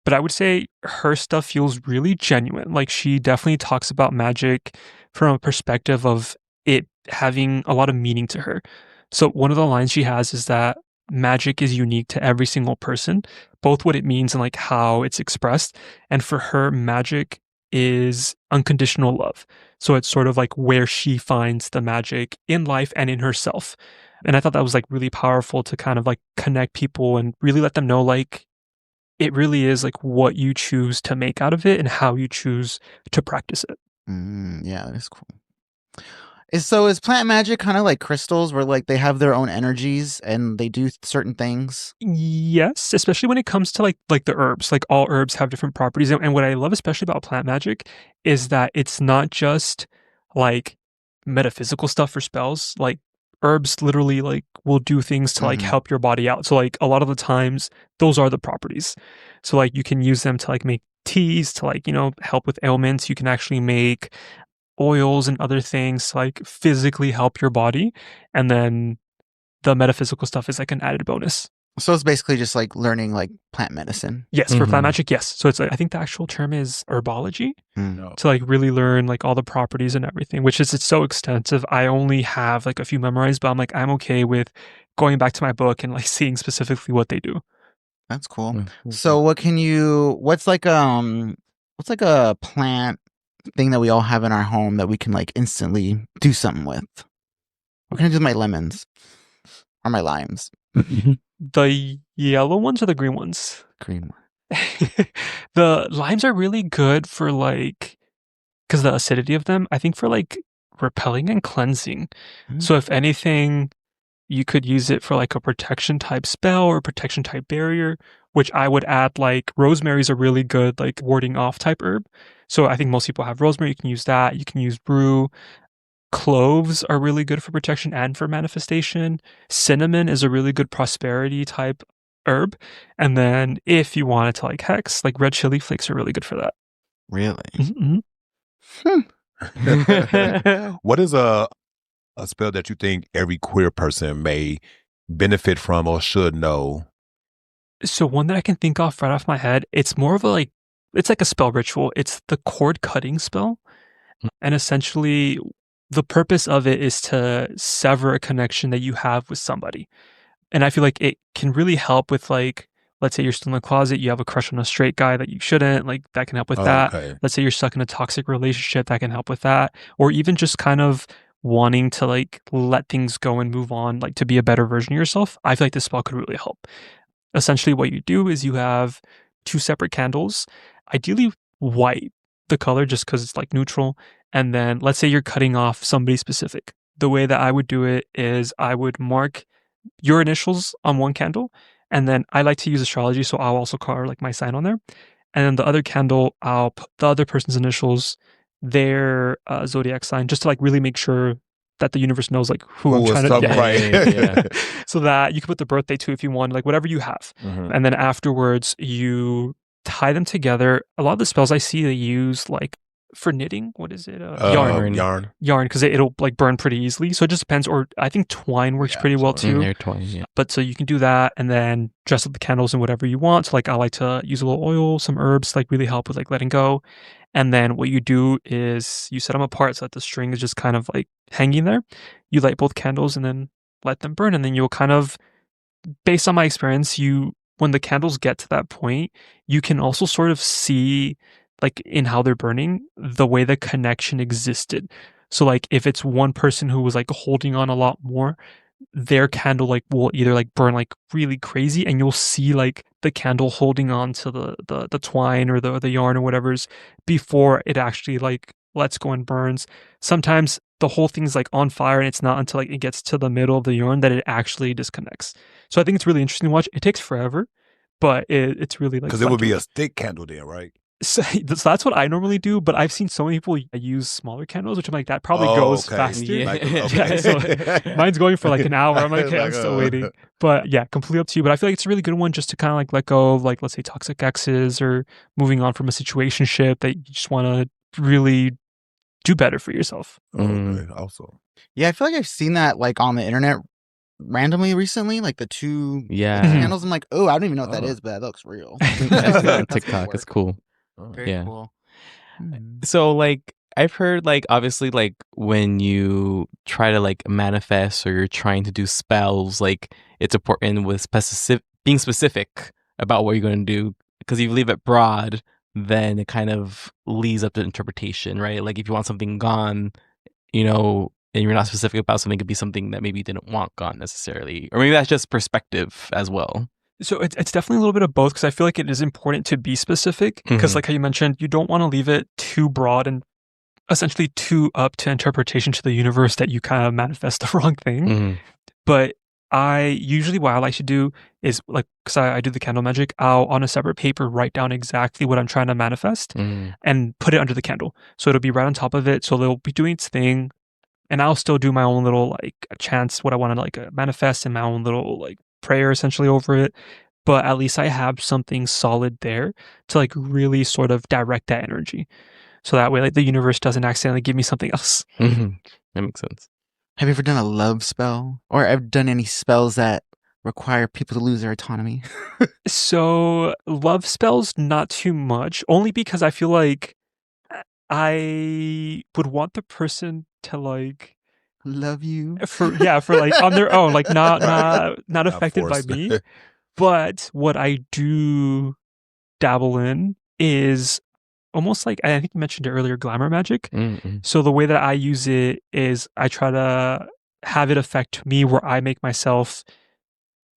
But I would say her stuff feels really genuine. Like she definitely talks about magic from a perspective of it having a lot of meaning to her. So one of the lines she has is that magic is unique to every single person, both what it means and like how it's expressed. And for her, magic is unconditional love. So it's sort of like where she finds the magic in life and in herself. And I thought that was like really powerful to kind of like connect people and really let them know like it really is like what you choose to make out of it and how you choose to practice it. Yeah, that is cool. So is plant magic kind of like crystals where like they have their own energies and they do certain things? Yes, especially when it comes to like the herbs. Like all herbs have different properties. And what I love especially about plant magic is that it's not just like metaphysical stuff for spells. Like herbs literally like will do things to like help your body out. So like a lot of the times those are the properties. So like you can use them to like make teas to like, help with ailments. You can actually make oils and other things to like physically help your body. And then the metaphysical stuff is like an added bonus. So it's basically just like learning like plant medicine. Yes, for plant magic, yes. So it's like, I think the actual term is herbology to like really learn like all the properties and everything, which is, it's so extensive. I only have like a few memorized, but I'm okay with going back to my book and like seeing specifically what they do. That's cool. So what's like a plant thing that we all have in our home that we can like instantly do something with? What can I do with my lemons or my limes? The yellow ones or the green ones? Green one. The limes are really good for like, because the acidity of them, I think for like repelling and cleansing. So if anything, you could use it for like a protection type spell or protection type barrier, which I would add like rosemary is a really good like warding off type herb. So I think most people have rosemary. You can use that. You can use brew. Cloves are really good for protection and for manifestation. Cinnamon is a really good prosperity type herb. And then if you wanted to like hex, like red chili flakes are really good for that. Really? What is a spell that you think every queer person may benefit from or should know? So one that I can think of right off my head, it's more of a like, it's like a spell ritual. It's the cord cutting spell. And essentially the purpose of it is to sever a connection that you have with somebody. And I feel like it can really help with like, let's say you're still in the closet, you have a crush on a straight guy that you shouldn't, like that can help with that. Okay. Let's say you're stuck in a toxic relationship, that can help with that. Or even just kind of wanting to like let things go and move on, like to be a better version of yourself. I feel like this spell could really help. Essentially what you do is you have 2 separate candles, ideally white, the color just because it's like neutral. And then let's say you're cutting off somebody specific. The way that I would do it is I would mark your initials on one candle, and then I like to use astrology, so I'll also carve like my sign on there. And then the other candle, I'll put the other person's initials, their zodiac sign, just to like really make sure that the universe knows like who I'm trying to. Right. So that you can put the birthday too if you want, like whatever you have. And then afterwards you tie them together. A lot of the spells I see they use like for knitting, what is it? Yarn, because it'll like burn pretty easily. So it just depends. Or I think twine works pretty well too. Twine, But so you can do that and then dress up the candles in whatever you want. So like I like to use a little oil, some herbs, like really help with like letting go. And then what you do is you set them apart so that the string is just kind of like hanging there. You light both candles and then let them burn. And then you'll kind of, based on my experience, when the candles get to that point, you can also sort of see like in how they're burning, the way the connection existed. So like if it's one person who was like holding on a lot more, their candle like will either like burn like really crazy, and you'll see like the candle holding on to the twine or the yarn or whatever's before it actually like lets go and burns. Sometimes the whole thing's like on fire, and it's not until like it gets to the middle of the yarn that it actually disconnects. So I think it's really interesting to watch. It takes forever, but it's really like, because it would be a stick candle there, right? So that's what I normally do, but I've seen so many people use smaller candles, which I'm like, that probably goes faster. So mine's going for like an hour. I'm like, okay, I'm still waiting. But yeah, completely up to you. But I feel like it's a really good one just to kind of like let go of like, let's say toxic exes or moving on from a situationship that you just want to really do better for yourself. Okay, also. Yeah, I feel like I've seen that like on the internet randomly recently, like the two candles. I'm like, oh, I don't even know what that is, but that looks real. On TikTok, it's cool. Very cool. So like I've heard like obviously like when you try to like manifest or you're trying to do spells, like it's important with being specific about what you're going to do, because if you leave it broad, then it kind of leaves up to interpretation, right? Like if you want something gone, you know, and you're not specific about something, it could be something that maybe you didn't want gone necessarily, or maybe that's just perspective as well. So it's definitely a little bit of both, because I feel like it is important to be specific, because like how you mentioned, you don't want to leave it too broad and essentially too up to interpretation to the universe that you kind of manifest the wrong thing. But what I like to do is like, because I do the candle magic, I'll on a separate paper write down exactly what I'm trying to manifest and put it under the candle. So it'll be right on top of it. So it'll be doing its thing. And I'll still do my own little like chants, what I want to like manifest, and my own little like prayer essentially over it. But at least I have something solid there to like really sort of direct that energy. So that way like the universe doesn't accidentally give me something else. That makes sense. Have you ever done a love spell, or ever done any spells that require people to lose their autonomy? So love spells, not too much, only because I feel like I would want the person to like love you for like on their own, like not affected by me. But what I do dabble in is almost like, I think you mentioned it earlier, glamour magic. So the way that I use it is I try to have it affect me, where I make myself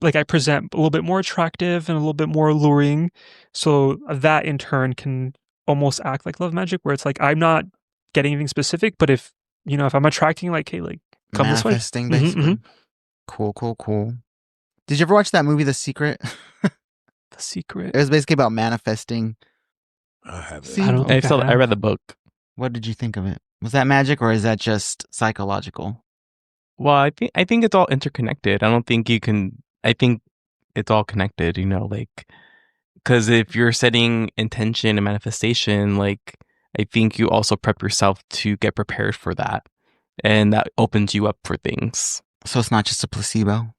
like I present a little bit more attractive and a little bit more alluring. So that in turn can almost act like love magic, where it's like I'm not getting anything specific, but if I'm attracting like, hey, like come manifesting this way. basically. Cool. Did you ever watch that movie The Secret? The Secret. It was basically about manifesting. I haven't. See, I read the book. What did you think of it? Was that magic, or is that just psychological? Well, I think it's all interconnected. I think it's all connected, like, because if you're setting intention and manifestation, like, I think you also prep yourself to get prepared for that. And that opens you up for things. So it's not just a placebo?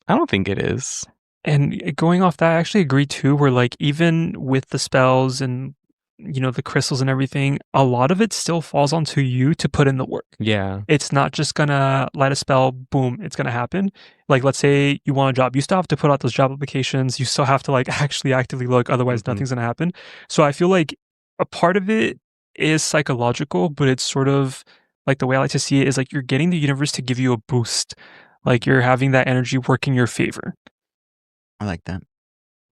I don't think it is. And going off that, I actually agree too, where like even with the spells and, the crystals and everything, a lot of it still falls onto you to put in the work. Yeah. It's not just gonna light a spell, boom, it's gonna happen. Like, let's say you want a job, you still have to put out those job applications. You still have to like actually actively look, otherwise nothing's gonna happen. So I feel like a part of it is psychological, but it's sort of like, the way I like to see it is like you're getting the universe to give you a boost. Like you're having that energy work in your favor. I like that.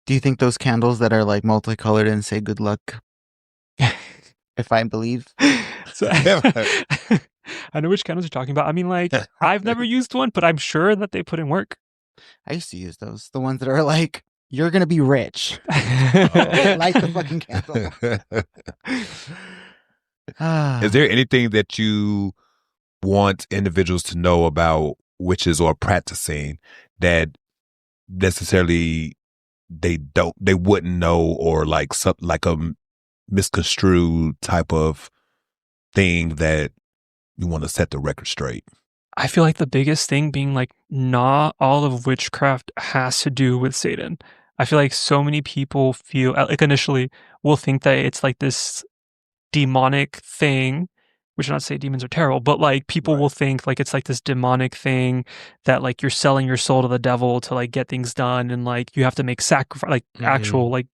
Do you think those candles that are like multicolored and say good luck if I believe. So, I know which candles you're talking about. I mean, like, I've never used one, but I'm sure that they put in work. I used to use those. The ones that are like, you're going to be rich. Light the fucking candle. Is there anything that you want individuals to know about witches or practicing that necessarily they wouldn't know, or like a misconstrued type of thing that you want to set the record straight? I feel like the biggest thing being like, not all of witchcraft has to do with Satan. I feel like so many people feel like initially will think that it's like this demonic thing, which not to say demons are terrible, but like people will think like it's like this demonic thing that like you're selling your soul to the devil to like get things done, and like you have to make sacrifice, like actual like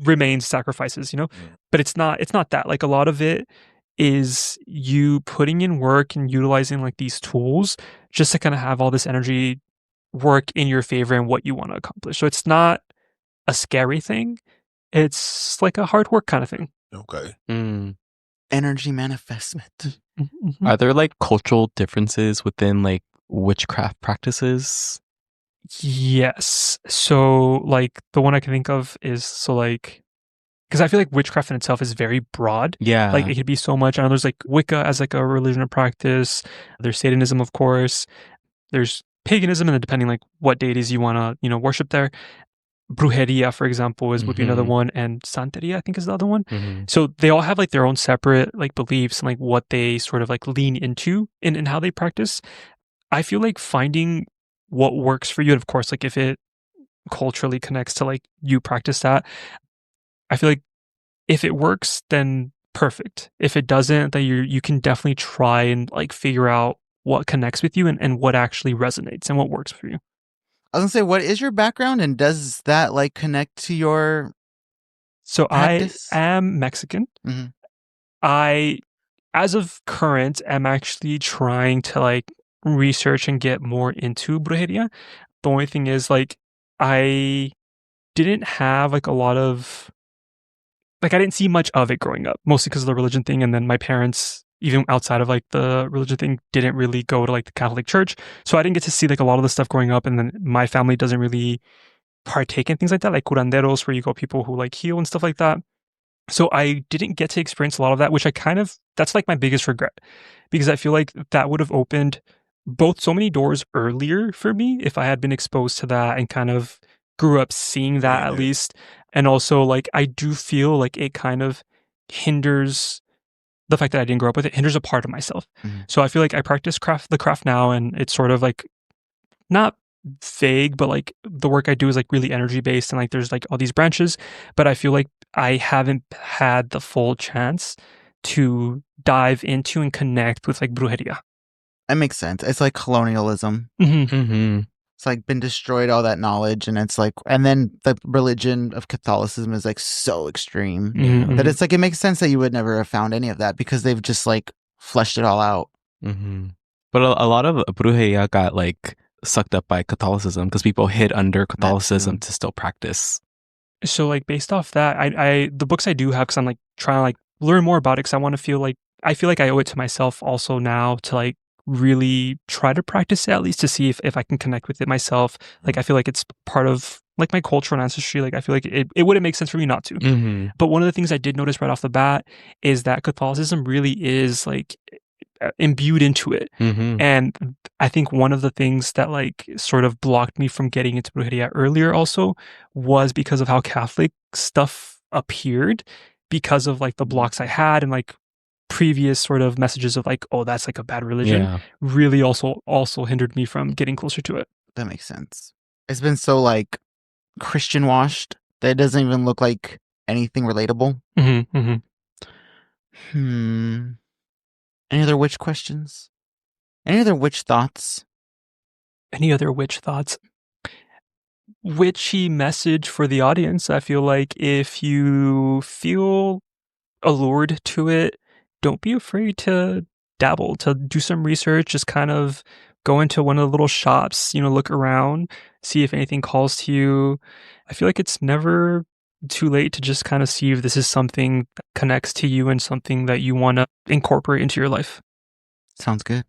remains sacrifices, you know? But it's not that. Like a lot of it is you putting in work and utilizing like these tools just to kind of have all this energy work in your favor and what you want to accomplish. So it's not a scary thing. It's like a hard work kind of thing. Okay. Energy manifestment. Are there like cultural differences within like witchcraft practices? Yes. So like the one I can think of is because I feel like witchcraft in itself is very broad. Yeah. Like it could be so much. I know there's like Wicca as like a religion or practice. There's Satanism, of course. There's paganism, and then depending like what deities you want to, worship there. Brujería, for example, would be another one, and Santeria, I think, is the other one. So they all have like their own separate like beliefs and like what they sort of like lean into in how they practice. I feel like finding what works for you, and of course, like if it culturally connects to like you practice that, I feel like if it works, then perfect. If it doesn't, then you can definitely try and like figure out what connects with you and what actually resonates and what works for you. I was going to say, what is your background, and does that like connect to your practice? I am Mexican. I, as of current, am actually trying to like research and get more into brujería. The only thing is like I didn't have like a lot of I didn't see much of it growing up, mostly because of the religion thing, and then my parents, even outside of like the religion thing, didn't really go to like the Catholic Church, so I didn't get to see like a lot of the stuff growing up. And then my family doesn't really partake in things like that, like curanderos, where you go people who like heal and stuff like that. So I didn't get to experience a lot of that, which that's like my biggest regret, because I feel like that would have opened both so many doors earlier for me if I had been exposed to that and kind of grew up seeing that at least. And also like I do feel like it kind of hinders the fact that I didn't grow up with it, hinders a part of myself. So I feel like I practice the craft now, and it's sort of like not vague, but like the work I do is like really energy based, and like there's like all these branches, but I feel like I haven't had the full chance to dive into and connect with like brujería. That makes sense. It's like colonialism. It's like been destroyed, all that knowledge, and it's like, and then the religion of Catholicism is like so extreme that it's like, it makes sense that you would never have found any of that because they've just like fleshed it all out. But a lot of brujería got like sucked up by Catholicism because people hid under Catholicism to still practice. So like based off that, I the books I do have, because I'm like trying to like learn more about it, because I feel like I owe it to myself also now to like really try to practice it, at least to see if I can connect with it myself. Like I feel like it's part of like my culture and ancestry. Like I feel like it wouldn't make sense for me not to. But one of the things I did notice right off the bat is that Catholicism really is like imbued into it. And I think one of the things that like sort of blocked me from getting into brujería earlier also was because of how Catholic stuff appeared, because of like the blocks I had and like previous sort of messages of like, oh, that's like a bad religion, really also hindered me from getting closer to it. That makes sense. It's been so like Christian washed that it doesn't even look like anything relatable. Any other witch questions? Any other witch thoughts? Witchy message for the audience. I feel like if you feel allured to it, don't be afraid to dabble, to do some research, just kind of go into one of the little shops, look around, see if anything calls to you. I feel like it's never too late to just kind of see if this is something that connects to you and something that you want to incorporate into your life. Sounds good.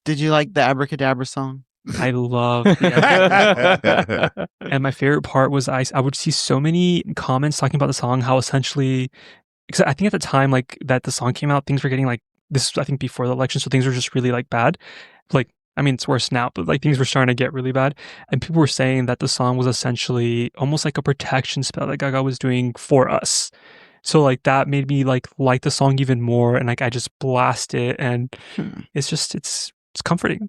Did you like the Abracadabra song? I love and my favorite part was I would see so many comments talking about the song, how essentially, because I think at the time like that the song came out, things were getting like this, I think before the election, so things were just really like bad. Like, I mean, it's worse now, but like things were starting to get really bad. And people were saying that the song was essentially almost like a protection spell that Gaga was doing for us. So like that made me like the song even more, and like I just blast it, and it's just it's comforting.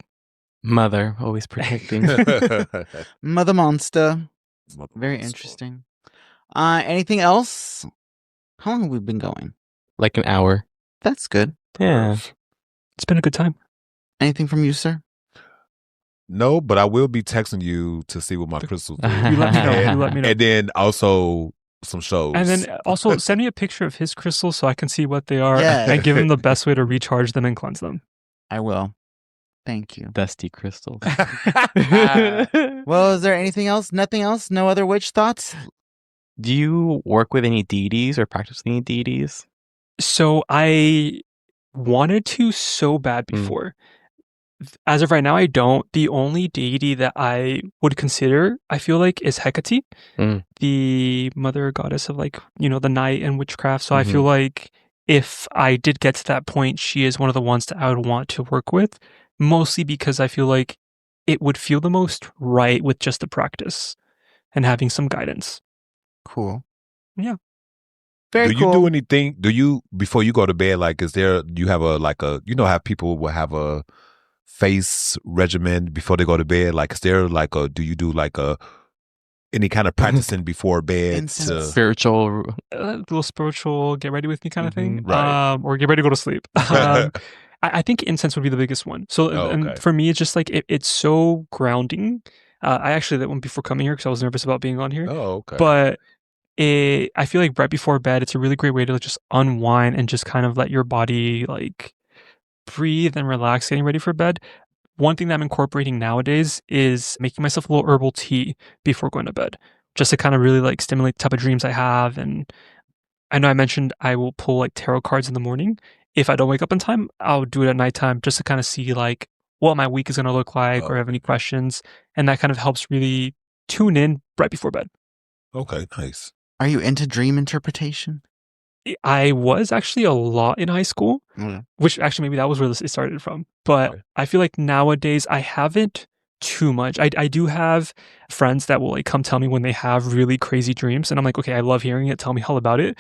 Mother, always protecting. Mother Monster. Very interesting. Anything else? How long have we been going? Like an hour. That's good. Yeah. It's been a good time. Anything from you, sir? No, but I will be texting you to see what my crystals do. You let me know. You let me know. And then also some shows. And then also send me a picture of his crystals so I can see what they are Yes. and give him the best way to recharge them and cleanse them. I will. Thank you. Dusty crystals. Well, is there anything else? Nothing else? No other witch thoughts? Do you work with any deities or practice any deities? So I wanted to so bad before. As of right now, I don't. The only deity that I would consider, I feel like, is Hecate, the mother goddess of like, you know, the night and witchcraft. So I feel like if I did get to that point, she is one of the ones that I would want to work with, mostly because I feel like it would feel the most right with just the practice and having some guidance. Cool. Yeah. Very do cool. you do anything? Do you, before you go to bed, like, is there, do you have you know how people will have a face regimen before they go to bed? Like, is there like do you do like any kind of practicing before bed? Spiritual. A little spiritual, get ready with me kind of thing. Right. Or get ready to go to sleep. I think incense would be the biggest one. So and for me, it's just like, it's so grounding. I actually did that one before coming here because I was nervous about being on here. Oh, okay. But I feel like right before bed, it's a really great way to just unwind and just kind of let your body like breathe and relax getting ready for bed. One thing that I'm incorporating nowadays is making myself a little herbal tea before going to bed, just to kind of really like stimulate the type of dreams I have. And I know I mentioned I will pull like tarot cards in the morning. If I don't wake up in time, I'll do it at nighttime just to kind of see like what my week is going to look like or have any questions. And that kind of helps really tune in right before bed. Okay, nice. Are you into dream interpretation? I was actually a lot in high school, which actually maybe that was where it started from. But I feel like nowadays I haven't too much. I do have friends that will like come tell me when they have really crazy dreams. And I'm like, okay, I love hearing it. Tell me all about it.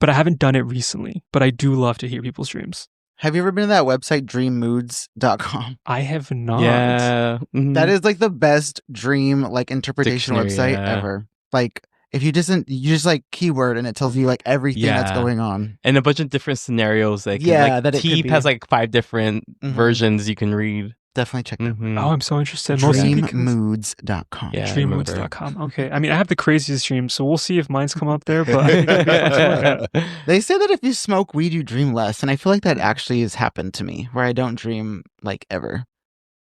But I haven't done it recently. But I do love to hear people's dreams. Have you ever been to that website, dreammoods.com? I have not. Yeah. That is like the best dream like interpretation Dictionary, website ever. Like, if you just like keyword and it tells you like everything that's going on. And a bunch of different scenarios. Like, that it Teep could be. has like 5 different versions you can read. Definitely check that out. Oh, I'm so interested. Dreammoods.com. Yeah, Dreammoods.com. Okay. I mean, I have the craziest dreams, so we'll see if mine's come up there. But I think it'd be fun to look at. They say that if you smoke weed, you dream less. And I feel like that actually has happened to me, where I don't dream like ever.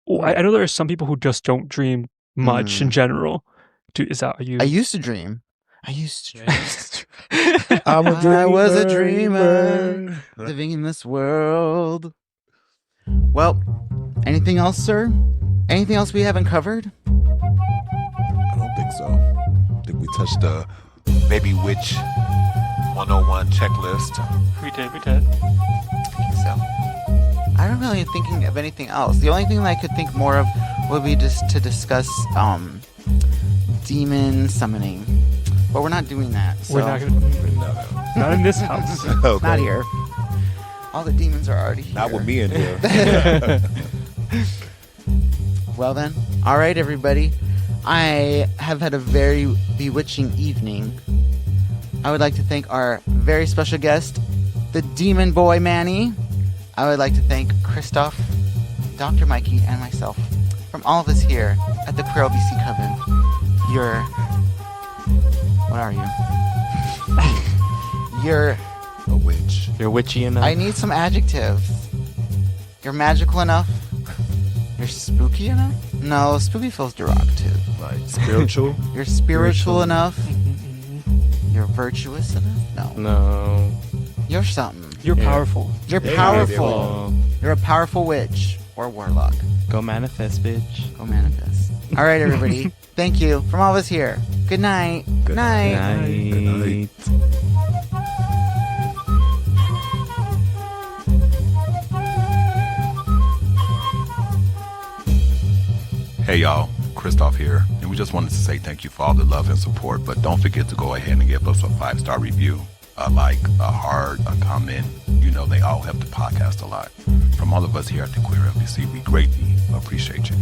Well, I know there are some people who just don't dream much in general. Are you? I used to dream. I I was a dreamer living in this world. Well, anything else, sir? Anything else we haven't covered? I don't think so. I think we touched the Baby Witch 101 checklist. We did. So, I don't really thinking of anything else. The only thing that I could think more of would be just to discuss demon summoning. But we're not doing that. So. We're not going to. Not in this house. Okay. Not here. All the demons are already here. Not with me in here. Well then, all right, everybody. I have had a very bewitching evening. I would like to thank our very special guest, the Demon Boy Manny. I would like to thank Christophe, Dr. Mikey, and myself. From all of us here at the Queer LBC Coven, what are you? You're A witch. You're witchy enough. I need some adjectives. You're magical enough. You're spooky enough? No, spooky feels derogative. Like spiritual. You're spiritual enough. You're virtuous enough? No. No. You're something. You're powerful. You're powerful. You're a powerful witch or warlock. Go manifest, bitch. Go manifest. All right, everybody. Thank you from all of us here. Good night. Good night. Good night. Hey y'all, Christophe here, and we just wanted to say thank you for all the love and support, but don't forget to go ahead and give us a 5-star review, a like, a heart, a comment. You know they all help the podcast a lot. From all of us here at the Queer LBC, we greatly appreciate you.